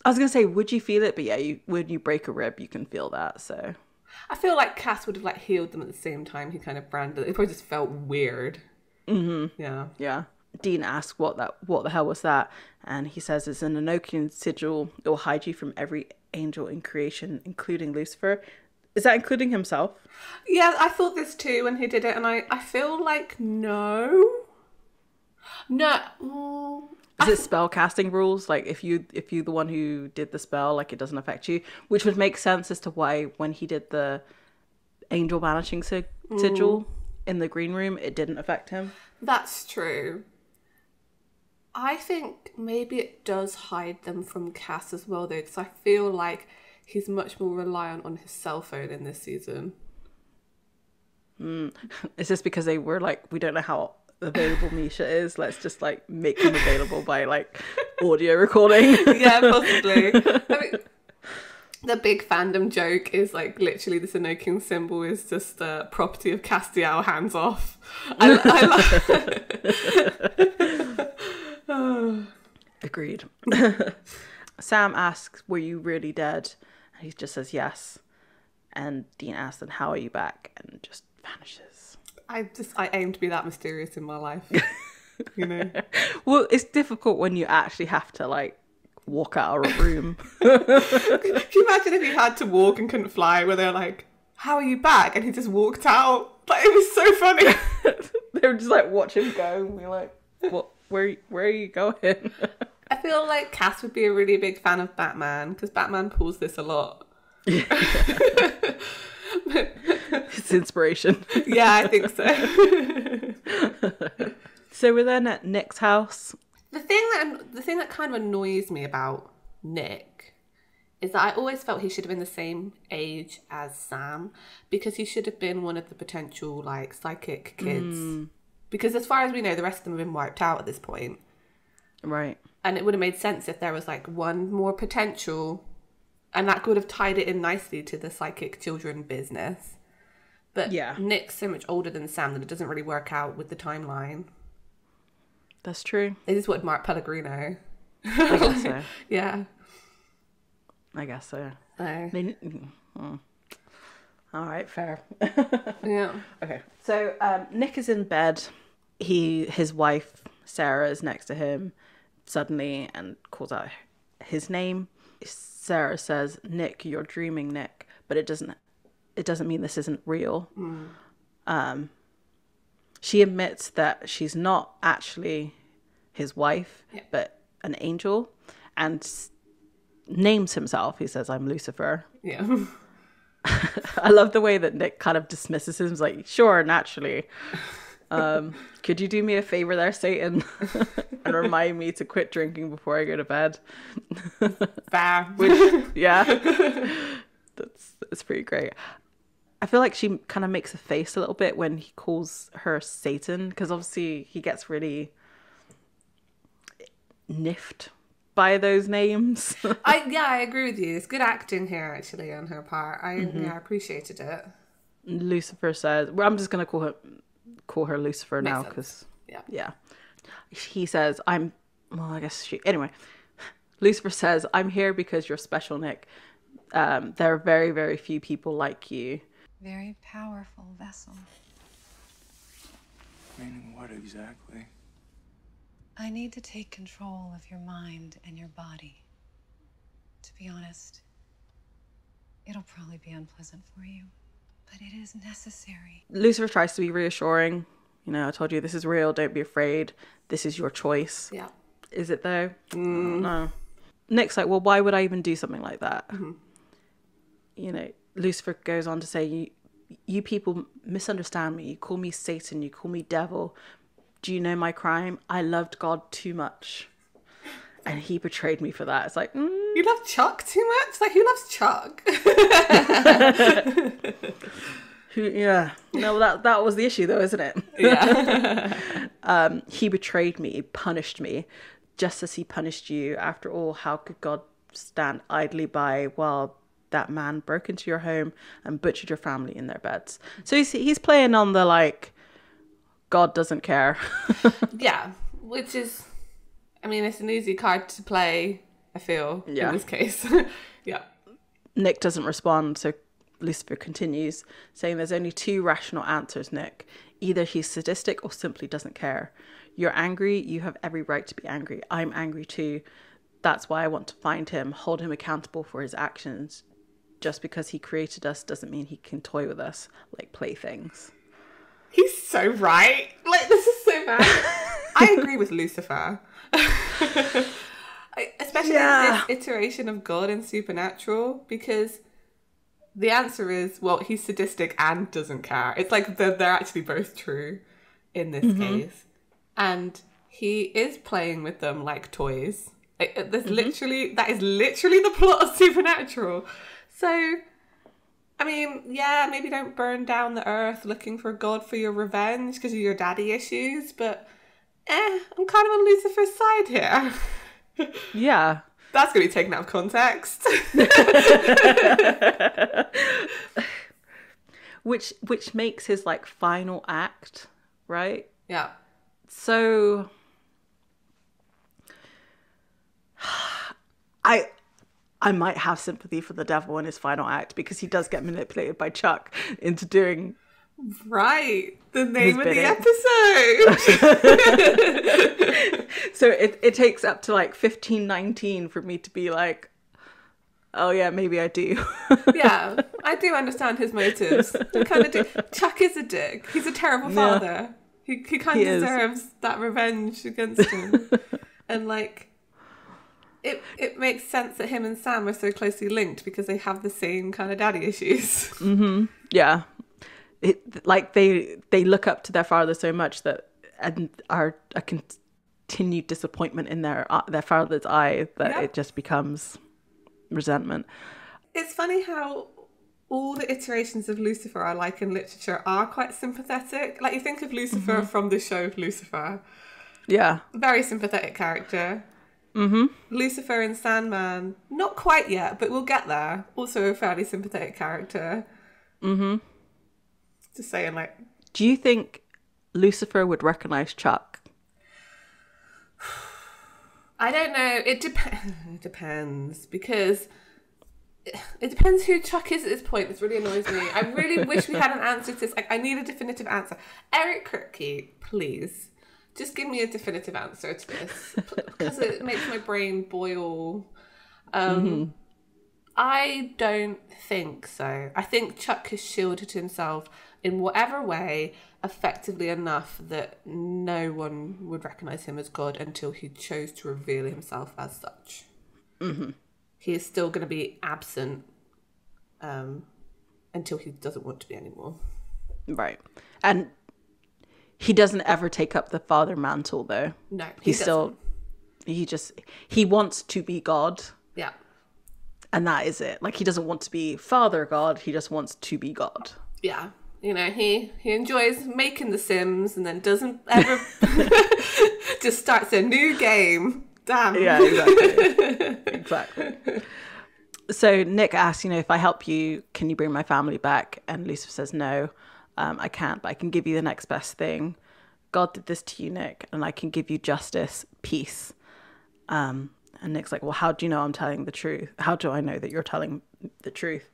I was going to say, would you feel it? But yeah, when you break a rib, you can feel that, so...
I feel like Cass would have like healed them at the same time he kind of branded it. It probably just felt weird. Yeah.
Dean asks what the hell was that, and he says it's an Enochian sigil. It will hide you from every angel in creation, including Lucifer. Is that including himself?
Yeah, I thought this too when he did it, and I feel like no.
Is it spell casting rules? Like if you're the one who did the spell, like it doesn't affect you, which would make sense as to why when he did the angel banishing sigil in the green room, it didn't affect him.
That's true. I think maybe it does hide them from Cass as well, though, because I feel like he's much more reliant on his cell phone in this season.
Is this because they were like, we don't know how available Misha is, let's just like make him available by like audio recording? Yeah,
possibly. I mean, the big fandom joke is like literally this Enochian symbol is just property of Castiel, hands off.
Agreed. Sam asks, were you really dead? And he just says yes. And Dean asks, then how are you back? And just vanishes.
I aim to be that mysterious in my life, you know.
Well, it's difficult when you actually have to like walk out of a room.
Can you imagine if he had to walk and couldn't fly, where they're like, how are you back? And he just walked out. Like, it was so funny.
They would just like watch him go and be like, "What? Where are you going?"
I feel like Cass would be a really big fan of Batman because Batman pulls this a lot.
Yeah. It's inspiration.
Yeah, I think so.
So we're then at Nick's house.
The thing that kind of annoys me about Nick is that I always felt he should have been the same age as Sam, because he should have been one of the potential like psychic kids. Because as far as we know, the rest of them have been wiped out at this point.
Right.
And it would have made sense if there was like one more potential, and that could have tied it in nicely to the psychic children business. But
yeah,
Nick's so much older than Sam that it doesn't really work out with the timeline.
That's true.
They just wanted Mark Pellegrino.
I guess so.
Yeah.
I guess so.
Oh.
All right, fair.
Yeah.
Okay. So Nick is in bed. His wife, Sarah, is next to him suddenly and calls out his name. Sarah says, "Nick, you're dreaming, Nick," but it doesn't mean this isn't real. She admits that she's not actually his wife, but an angel, and names himself. He says, "I'm Lucifer."
Yeah.
I love the way that Nick kind of dismisses him. He's like, "Sure, naturally. Could you do me a favor there, Satan, and remind me to quit drinking before I go to bed?" Yeah. That's pretty great. I feel like she kind of makes a face a little bit when he calls her Satan, because obviously he gets really niffed by those names.
I agree with you. It's good acting here, actually, on her part. I appreciated it.
Lucifer says, well, I'm just going to call her Lucifer now, because yeah. He says, anyway, Lucifer says, "I'm here because you're special, Nick. There are very, very few people like you."
Very powerful vessel.
Meaning what exactly?
I need to take control of your mind and your body. To be honest, it'll probably be unpleasant for you, but it is necessary.
Lucifer tries to be reassuring. I told you this is real. Don't be afraid. This is your choice.
Yeah.
Is it though? No. Nick's like, "Well, why would I even do something like that?" Lucifer goes on to say, you people misunderstand me. You call me Satan. You call me devil. Do you know my crime? I loved God too much, and he betrayed me for that. It's like,
You love Chuck too much? Like, who loves Chuck?
No, that was the issue though, isn't it?
Yeah.
He betrayed me, punished me, just as he punished you. After all, how could God stand idly by while that man broke into your home and butchered your family in their beds? So he's playing on the like, God doesn't care.
Yeah, which is, it's an easy card to play, I feel, in this case. Yeah.
Nick doesn't respond, so Lucifer continues, saying, "There's only two rational answers, Nick. Either he's sadistic or simply doesn't care. You're angry. You have every right to be angry. I'm angry too. That's why I want to find him, hold him accountable for his actions. Just because he created us doesn't mean he can toy with us like playthings."
He's so right. Like, this is so bad. I agree with Lucifer. Especially in this iteration of God and Supernatural, because the answer is, well, he's sadistic and doesn't care. It's like they're actually both true in this case. And he is playing with them like toys. That is literally the plot of Supernatural. So, maybe don't burn down the earth looking for God for your revenge because of your daddy issues, but I'm kind of on Lucifer's side here.
Yeah.
That's going to be taken out of context.
Which makes his like final act, right?
Yeah.
So I might have sympathy for the devil in his final act, because he does get manipulated by Chuck into doing
the name of
bidding.
the episode.
So it takes up to like 1519 for me to be like, oh yeah, maybe I do.
Yeah, I do understand his motives. I kind of do. Chuck is a dick. He's a terrible father. He kind of deserves that revenge against him. And like, it makes sense that him and Sam are so closely linked because they have the same kind of daddy issues.
Mm-hmm. Yeah. Like they look up to their father so much that and are a continued disappointment in their father's eye that it just becomes resentment.
It's funny how all the iterations of Lucifer I like in literature are quite sympathetic. Like you think of Lucifer from the show Lucifer.
Yeah.
Very sympathetic character.
Mm-hmm.
Lucifer in Sandman, not quite yet, but we'll get there. Also a fairly sympathetic character.
Mm-hmm.
Just saying, like...
Do you think Lucifer would recognise Chuck?
I don't know. It depends, because... It depends who Chuck is at this point. This really annoys me. I really wish we had an answer to this. I need a definitive answer. Eric Kripke, please. Just give me a definitive answer to this. Because it makes my brain boil. I don't think so. I think Chuck has shielded himself in whatever way effectively enough that no one would recognise him as God until he chose to reveal himself as such. Mm-hmm. He is still going to be absent until he doesn't want to be anymore.
Right. And he doesn't ever take up the father mantle, though.
No,
he wants to be God.
Yeah.
And that is it. Like, he doesn't want to be Father God. He just wants to be God.
Yeah. You know, he enjoys making The Sims and then doesn't ever... just starts a new game. Damn.
Yeah, exactly. Exactly. So Nick asks, if I help you, can you bring my family back? And Lucifer says, no, I can't, but I can give you the next best thing. God did this to you, Nick, and I can give you justice, peace. And Nick's like, well, how do you know I'm telling the truth? How do I know that you're telling the truth?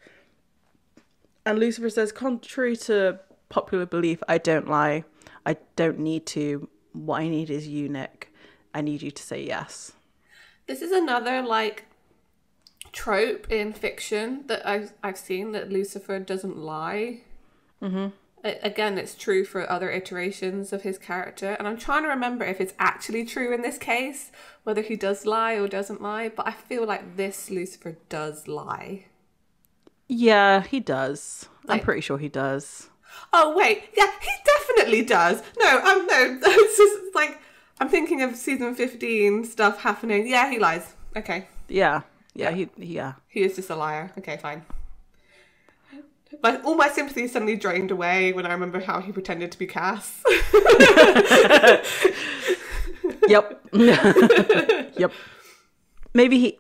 And Lucifer says, contrary to popular belief, I don't lie. I don't need to. What I need is you, Nick. I need you to say yes.
This is another, trope in fiction that I've seen, that Lucifer doesn't lie. Mm-hmm. Again, it's true for other iterations of his character, and I'm trying to remember if it's actually true in this case, whether he does lie or doesn't lie, but I feel like this Lucifer does lie.
Yeah, he does. I'm pretty sure he does.
Oh, wait. Yeah, he definitely does. No, it's just I'm thinking of season 15 stuff happening. Yeah, he lies. Okay.
Yeah. He
is just a liar. Okay, fine. But all my sympathy is suddenly drained away when I remember how he pretended to be Cass.
Yep. Yep. Maybe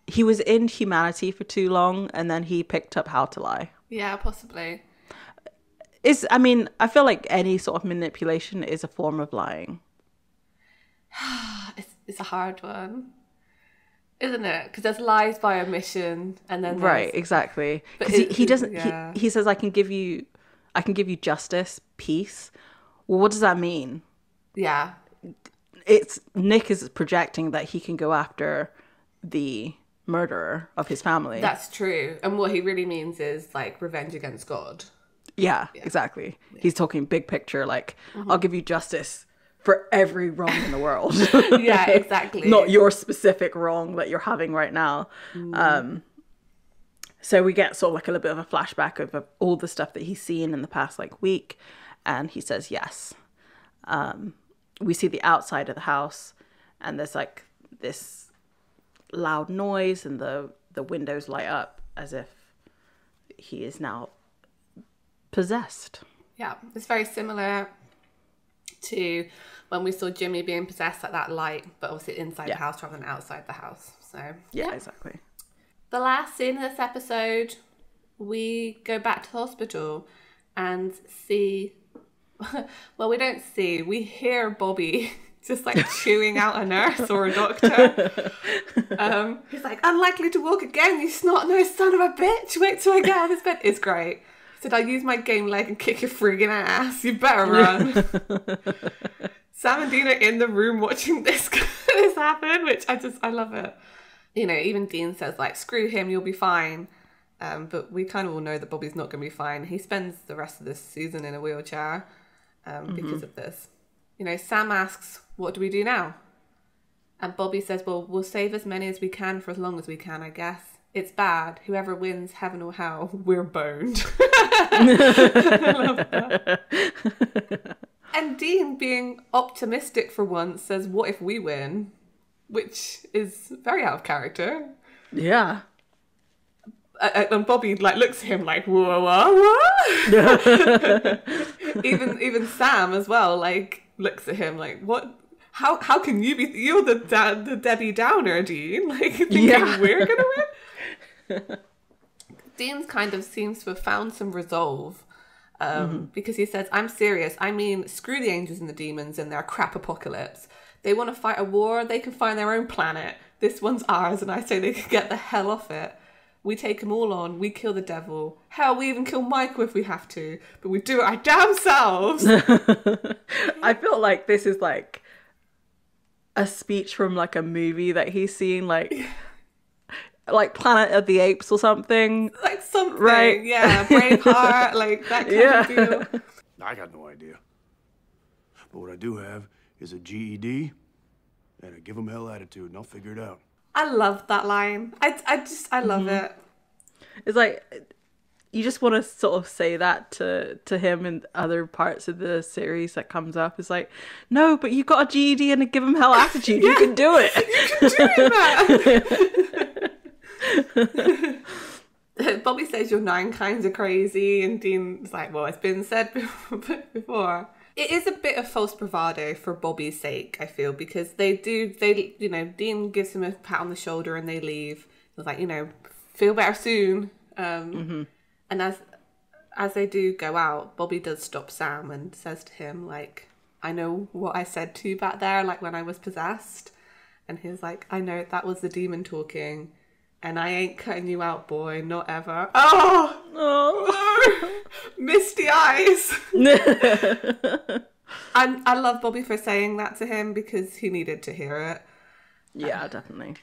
he was in humanity for too long and then he picked up how to lie.
Yeah, possibly.
I feel like any sort of manipulation is a form of lying.
It's a hard one, isn't it? Because there's lies by omission, and then
right, exactly. Because he doesn't. Yeah. He says, "I can give you justice, peace." Well, what does that mean?
Yeah,
it's Nick is projecting that he can go after the murderer of his family.
That's true, and what he really means is revenge against God.
Yeah, exactly. Yeah. He's talking big picture, I'll give you justice for every wrong in the world.
Yeah, exactly.
Not your specific wrong that you're having right now. So we get sort of a little bit of a flashback of all the stuff that he's seen in the past week, and he says yes. We see the outside of the house, and there's this loud noise, and the windows light up as if he is now possessed.
Yeah, it's very similar to when we saw Jimmy being possessed at that light, but obviously inside the house rather than outside the house. So
yeah, exactly.
The last scene of this episode, we go back to the hospital and see, well, we don't see, we hear Bobby just chewing out a nurse or a doctor. He's unlikely to walk again, you snot-nosed son of a bitch. Wait till I get out of this bed. It's great. He said, I'll use my game leg and kick your friggin' ass. You better run. Sam and Dean are in the room watching this happen, which I love it. Even Dean says, screw him, you'll be fine. But we kind of all know that Bobby's not going to be fine. He spends the rest of this season in a wheelchair. because of this. You know, Sam asks, what do we do now? And Bobby says, well, we'll save as many as we can for as long as we can, I guess. It's bad. Whoever wins, heaven or hell, we're boned. I love that. And Dean, being optimistic for once, says, what if we win? Which is very out of character.
Yeah.
And Bobby looks at him like, whoa, whoa, whoa. even Sam as well looks at him like, what? How can you be? You're the Debbie Downer, Dean. Thinking we're gonna win. Dean kind of seems to have found some resolve because he says, "I'm serious. I mean, screw the angels and the demons and their crap apocalypse. They want to fight a war. They can find their own planet. This one's ours, and I say they can get the hell off it." We take them all on. We kill the devil. Hell, we even kill Michael if we have to. But we do it our damn selves.
I feel like this is like a speech from a movie that he's seen, like Planet of the Apes or something.
Something,
right?
Yeah, Braveheart, that kind of deal.
I got no idea. But what I do have is a GED and a give 'em hell attitude, and I'll figure it out.
I love that line. I love it.
It's like, you just want to sort of say that to him in other parts of the series that comes up. It's like, no, but you got a GED and a give 'em hell attitude. You can do it.
You can do that. Bobby says you're 9 kinds of crazy, and Dean's like, well, it's been said before. It is a bit of false bravado for Bobby's sake, I feel, because Dean gives him a pat on the shoulder and they leave. It's like, feel better soon. And as they do go out, Bobby does stop Sam and says to him, I know what I said to you back there, when I was possessed. And he's like, I know, that was the demon talking. And I ain't cutting you out, boy, not ever. Oh! Misty eyes. I love Bobby for saying that to him because he needed to hear it.
Yeah, definitely.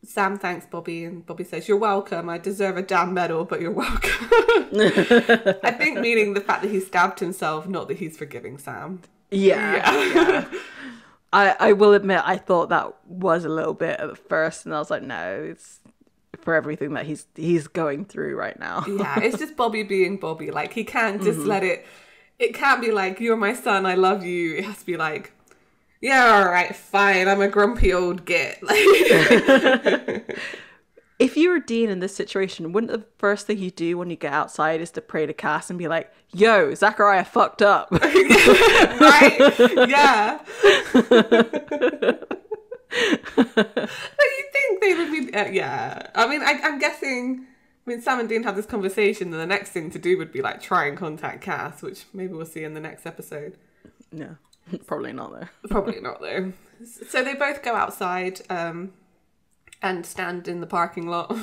Sam thanks Bobby and Bobby says, you're welcome. I deserve a damn medal, but you're welcome. I think meaning the fact that he stabbed himself, not that he's forgiving Sam.
Yeah. I will admit, I thought that was a little bit at first, and I was like, no, it's for everything that he's going through right now.
Yeah, it's just Bobby being Bobby. He can't just let it can't be like, you're my son, I love you. It has to be like, yeah, all right, fine, I'm a grumpy old git.
If you were Dean in this situation, wouldn't the first thing you do when you get outside is to pray to Cass and be like, yo, Zachariah fucked up?
Right? Yeah. But you think they would be... yeah. I mean, I'm guessing... Sam and Dean had this conversation, and the next thing to do would be, try and contact Cass, which maybe we'll see in the next episode.
No, probably not, though.
Probably not, though. So they both go outside... and stand in the parking lot.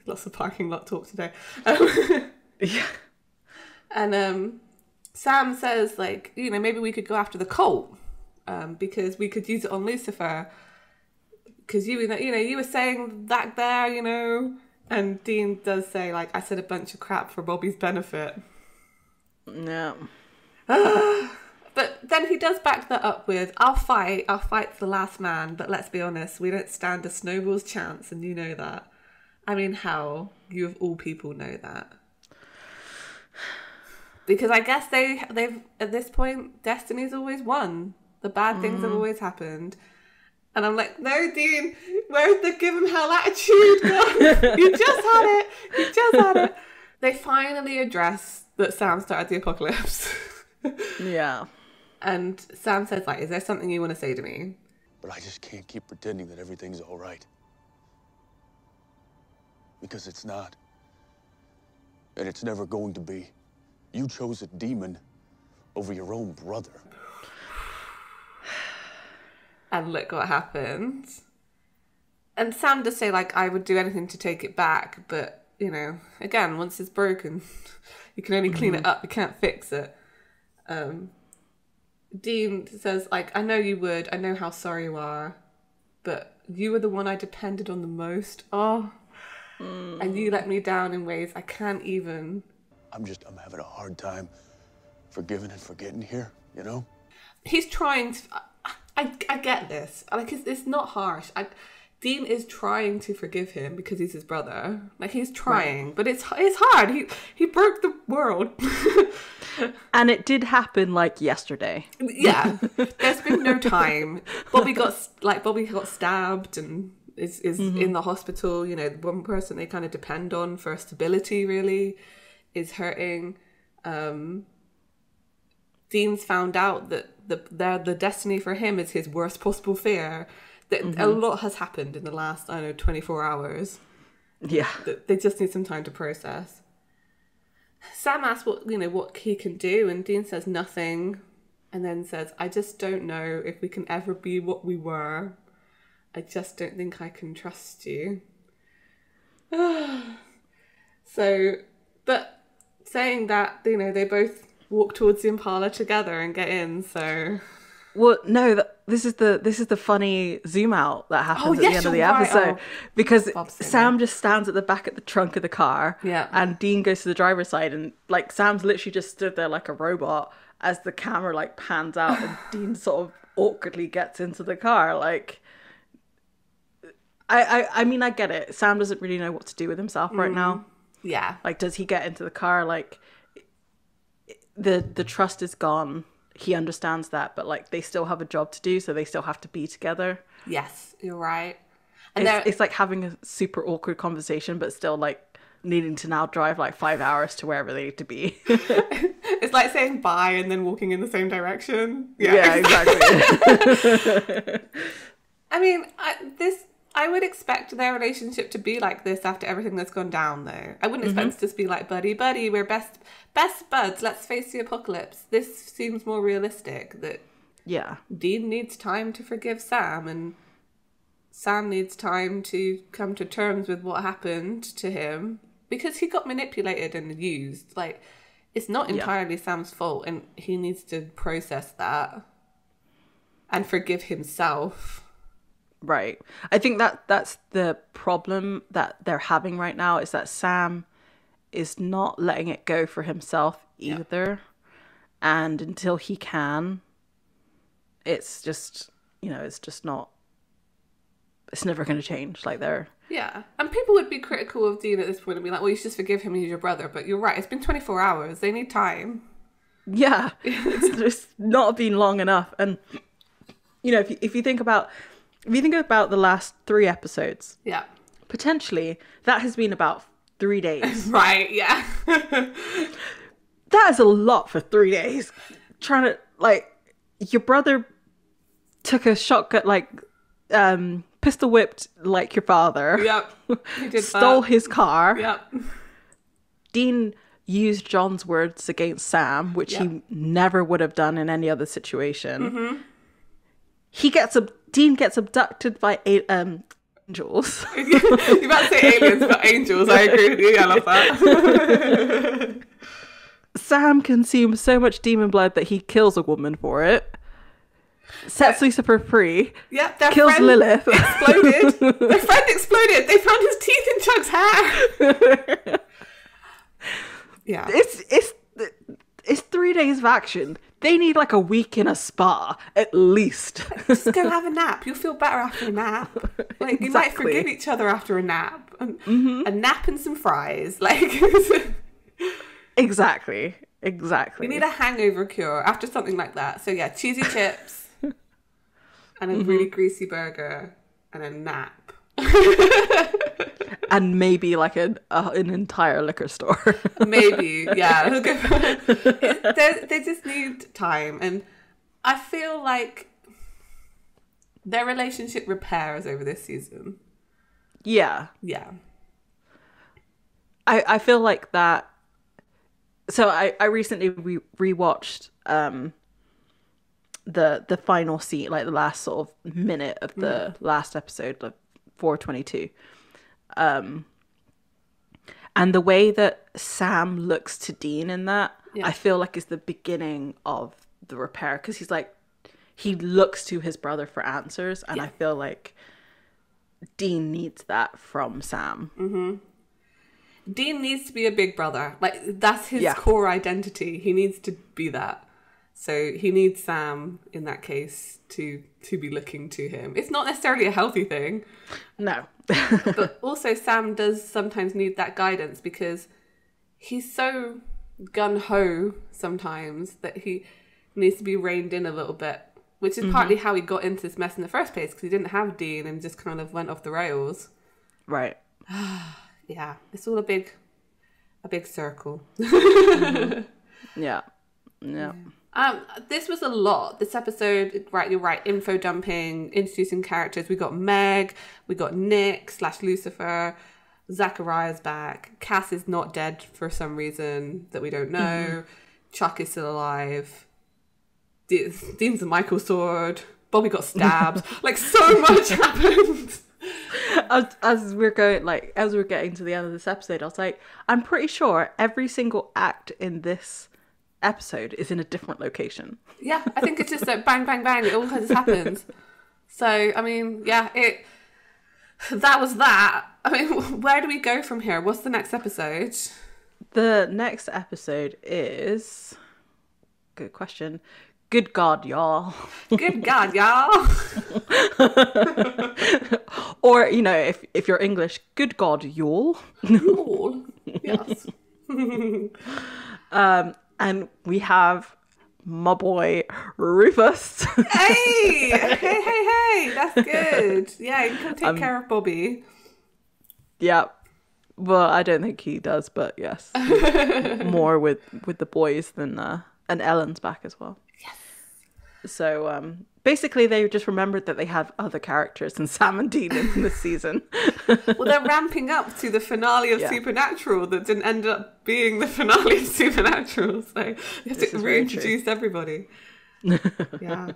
Lots of parking lot talk today.
Yeah.
And Sam says, maybe we could go after the cult because we could use it on Lucifer. Because you were saying that there, And Dean does say, I said a bunch of crap for Bobby's benefit.
No.
But then he does back that up with, I'll fight to the last man, but let's be honest, we don't stand a snowball's chance, and you know that. I mean, how? You of all people know that. Because I guess they've at this point, Destiny's always won. The bad things have always happened. And I'm like, no, Dean, where's the give him hell attitude gone? You just had it. They finally address that Sam started the apocalypse.
Yeah.
And Sam says, is there something you want to say to me?
But I just can't keep pretending that everything's all right. Because it's not. And it's never going to be. You chose a demon over your own brother.
And look what happens. And Sam does say, I would do anything to take it back. But, again, once it's broken, you can only clean it up. You can't fix it. Dean says, I know you would. I know how sorry you are. But you were the one I depended on the most. Oh. And you let me down in ways I can't even...
I'm having a hard time forgiving and forgetting here, you know?
He's trying to... I get this. Like, it's not harsh. Dean is trying to forgive him because he's his brother. Like, he's trying, but it's hard. He broke the world.
And it did happen, like, yesterday.
Yeah. There's been no time. Bobby got stabbed and is in the hospital. You know, the one person they kind of depend on for stability, really, is hurting. Dean's found out that the destiny for him is his worst possible fear. That a lot has happened in the last, 24 hours.
Yeah.
They just need some time to process. Sam asks what he can do, and Dean says nothing, and then says, I just don't know if we can ever be what we were. I just don't think I can trust you. So, but saying that, they both walk towards the Impala together and get in, so...
Well, no, this is the funny zoom out that happens at the end of the episode, because Sam just stands at the back of the trunk of the car, and Dean goes to the driver's side, and like Sam's literally just stood there like a robot as the camera like pans out, and Dean sort of awkwardly gets into the car. Like, I mean, I get it. Sam doesn't really know what to do with himself right now.
Yeah,
like, does he get into the car? Like, the trust is gone. He understands that, but like they still have a job to do, so they still have to be together.
Yes, you're right. And
it's like having a super awkward conversation, but still like needing to now drive like 5 hours to wherever they need to be.
It's like saying bye and then walking in the same direction.
Yeah, exactly.
I mean, I would expect their relationship to be like this after everything that's gone down, though. I wouldn't expect it to just be like, buddy, we're best buds, let's face the apocalypse. This seems more realistic, that Dean needs time to forgive Sam, and Sam needs time to come to terms with what happened to him, because he got manipulated and used. Like, it's not entirely Sam's fault, and he needs to process that and forgive himself.
Right. I think that's the problem that they're having right now, is that Sam is not letting it go for himself either. And until he can, it's just, it's never going to change. Like, they're...
Yeah. And people would be critical of Dean at this point and be like, well, you should just forgive him, he's your brother. But you're right. It's been 24 hours. They need time.
Yeah. It's just not been long enough. And, if you think about... If you think about the last 3 episodes, potentially that has been about 3 days.
Right, yeah.
That is a lot for 3 days. Trying to, like, your brother took a shotgun, like, pistol whipped like your father.
Yep. He did
stole his car.
Yep.
Dean used John's words against Sam, which he never would have done in any other situation. Dean gets abducted by angels.
You're about to say aliens, but angels. I agree with you. I love that.
Sam consumes so much demon blood that he kills a woman for it. Sets Lucifer free.
Yeah, their
kills
friend
Lilith.
Exploded. Their friend exploded. They found his teeth in Chuck's hair. Yeah,
it's 3 days of action. They need like a week in a spa, at least.
Just go have a nap. You'll feel better after a nap. Like, you might forgive each other after a nap. A nap and some fries. Like,
Exactly.
You need a hangover cure after something like that. So yeah, cheesy chips and a really greasy burger and a nap.
And maybe like an entire liquor store.
Maybe, yeah. They just need time. And I feel like their relationship repairs over this season.
Yeah.
Yeah.
I feel like that. So I recently rewatched the final scene, like the last sort of minute of the last episode, like 422. And the way that Sam looks to Dean in that, I feel like is the beginning of the repair, because he's like, he looks to his brother for answers, and I feel like Dean needs that from Sam.
Dean needs to be a big brother. Like, that's his core identity. He needs to be that. So he needs Sam, in that case, to be looking to him. It's not necessarily a healthy thing.
No.
But also Sam does sometimes need that guidance because he's so gung-ho sometimes that he needs to be reined in a little bit, which is partly how he got into this mess in the first place, because he didn't have Dean and just kind of went off the rails.
Right.
Yeah, it's all a big circle.
Yeah.
This was a lot. This episode, right, you're right, info dumping, introducing characters. We got Meg, we got Nick / Lucifer, Zachariah's back, Cass is not dead for some reason that we don't know, Chuck is still alive, Dean's a Michael sword, Bobby got stabbed. Like, so much happened.
As we're getting to the end of this episode, I was like, I'm pretty sure every single act in this episode is in a different location.
Yeah, I think it's just like bang, bang, bang, it all just happens. So, I mean, yeah, that was that. I mean, where do we go from here? What's the next episode?
The next episode is... Good question. Good God, y'all.
Good God, y'all.
Or, you know, if you're English, good God, y'all.
Y'all. Yes.
And we have my boy Rufus.
Hey, that's good. Yeah, you can take care of Bobby.
Yeah. Well, I don't think he does, but yes. More with the boys than... and Ellen's back as well.
Yes.
So basically they just remembered that they have other characters than Sam and Dean in this season.
Well, they're ramping up to the finale of Supernatural that didn't end up being the finale of Supernatural. So you have to reintroduce everybody. Yeah.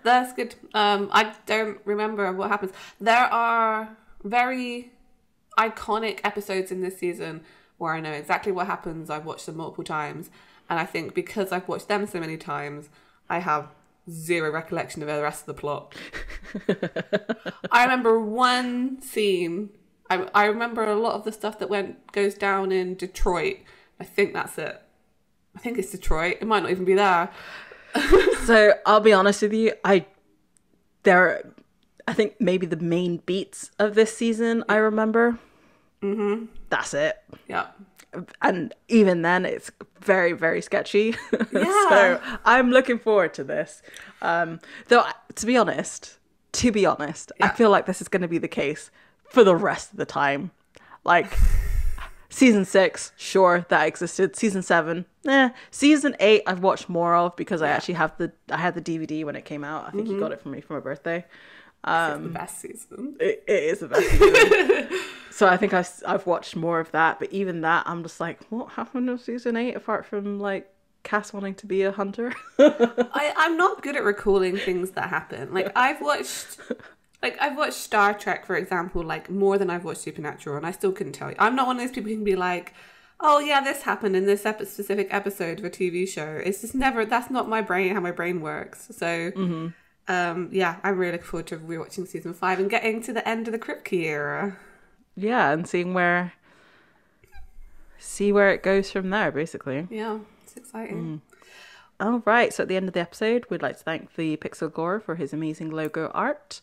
That's good. I don't remember what happens. There are very iconic episodes in this season where I know exactly what happens. I've watched them multiple times. And I think because I've watched them so many times, I have zero recollection of the rest of the plot. I remember one scene. I remember a lot of the stuff that goes down in Detroit. I think that's it. I think it's Detroit. It might not even be there.
So I'll be honest with you. I think maybe the main beats of this season I remember.
Mm-hmm.
That's it.
Yeah.
And even then, it's very, very sketchy.
Yeah.
So I'm looking forward to this. Though, to be honest, I feel like this is going to be the case for the rest of the time. Like, season 6, sure, that existed. Season 7, Season 8, I've watched more of because I actually had the DVD when it came out. I think you got it for me for my birthday.
It's the best season.
It is the best season. So I think I've watched more of that, but even that, I'm just like, what happened in season 8 apart from like Cass wanting to be a hunter?
I'm not good at recalling things that happen. Like I've watched Star Trek, for example, like more than I've watched Supernatural, and I still couldn't tell you. I'm not one of those people who can be like, oh yeah, this happened in this specific episode of a TV show. It's just never. That's not my brain. How my brain works. So. Yeah, I'm really looking forward to rewatching season 5 and getting to the end of the Kripke era.
Yeah, and see where it goes from there, basically.
Yeah, it's exciting.
All right, so at the end of the episode, we'd like to thank the Pixel Gore for his amazing logo art.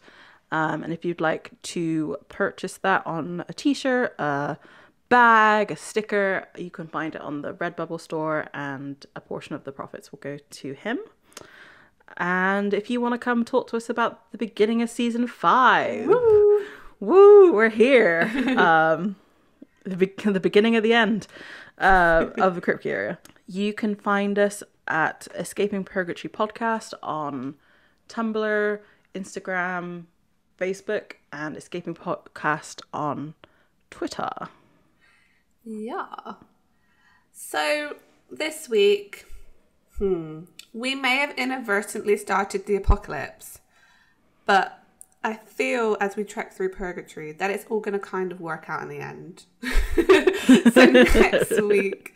And if you'd like to purchase that on a t-shirt, a bag, a sticker, you can find it on the Redbubble store, and a portion of the profits will go to him. And if you want to come talk to us about the beginning of season 5, woo, we're here. The beginning of the end of the Kripke area. You can find us at Escaping Purgatory Podcast on Tumblr, Instagram, Facebook, and Escaping Podcast on Twitter.
Yeah. So this week, we may have inadvertently started the apocalypse, but I feel as we trek through Purgatory that it's all going to kind of work out in the end. So next week,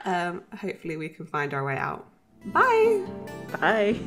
hopefully we can find our way out. Bye!
Bye!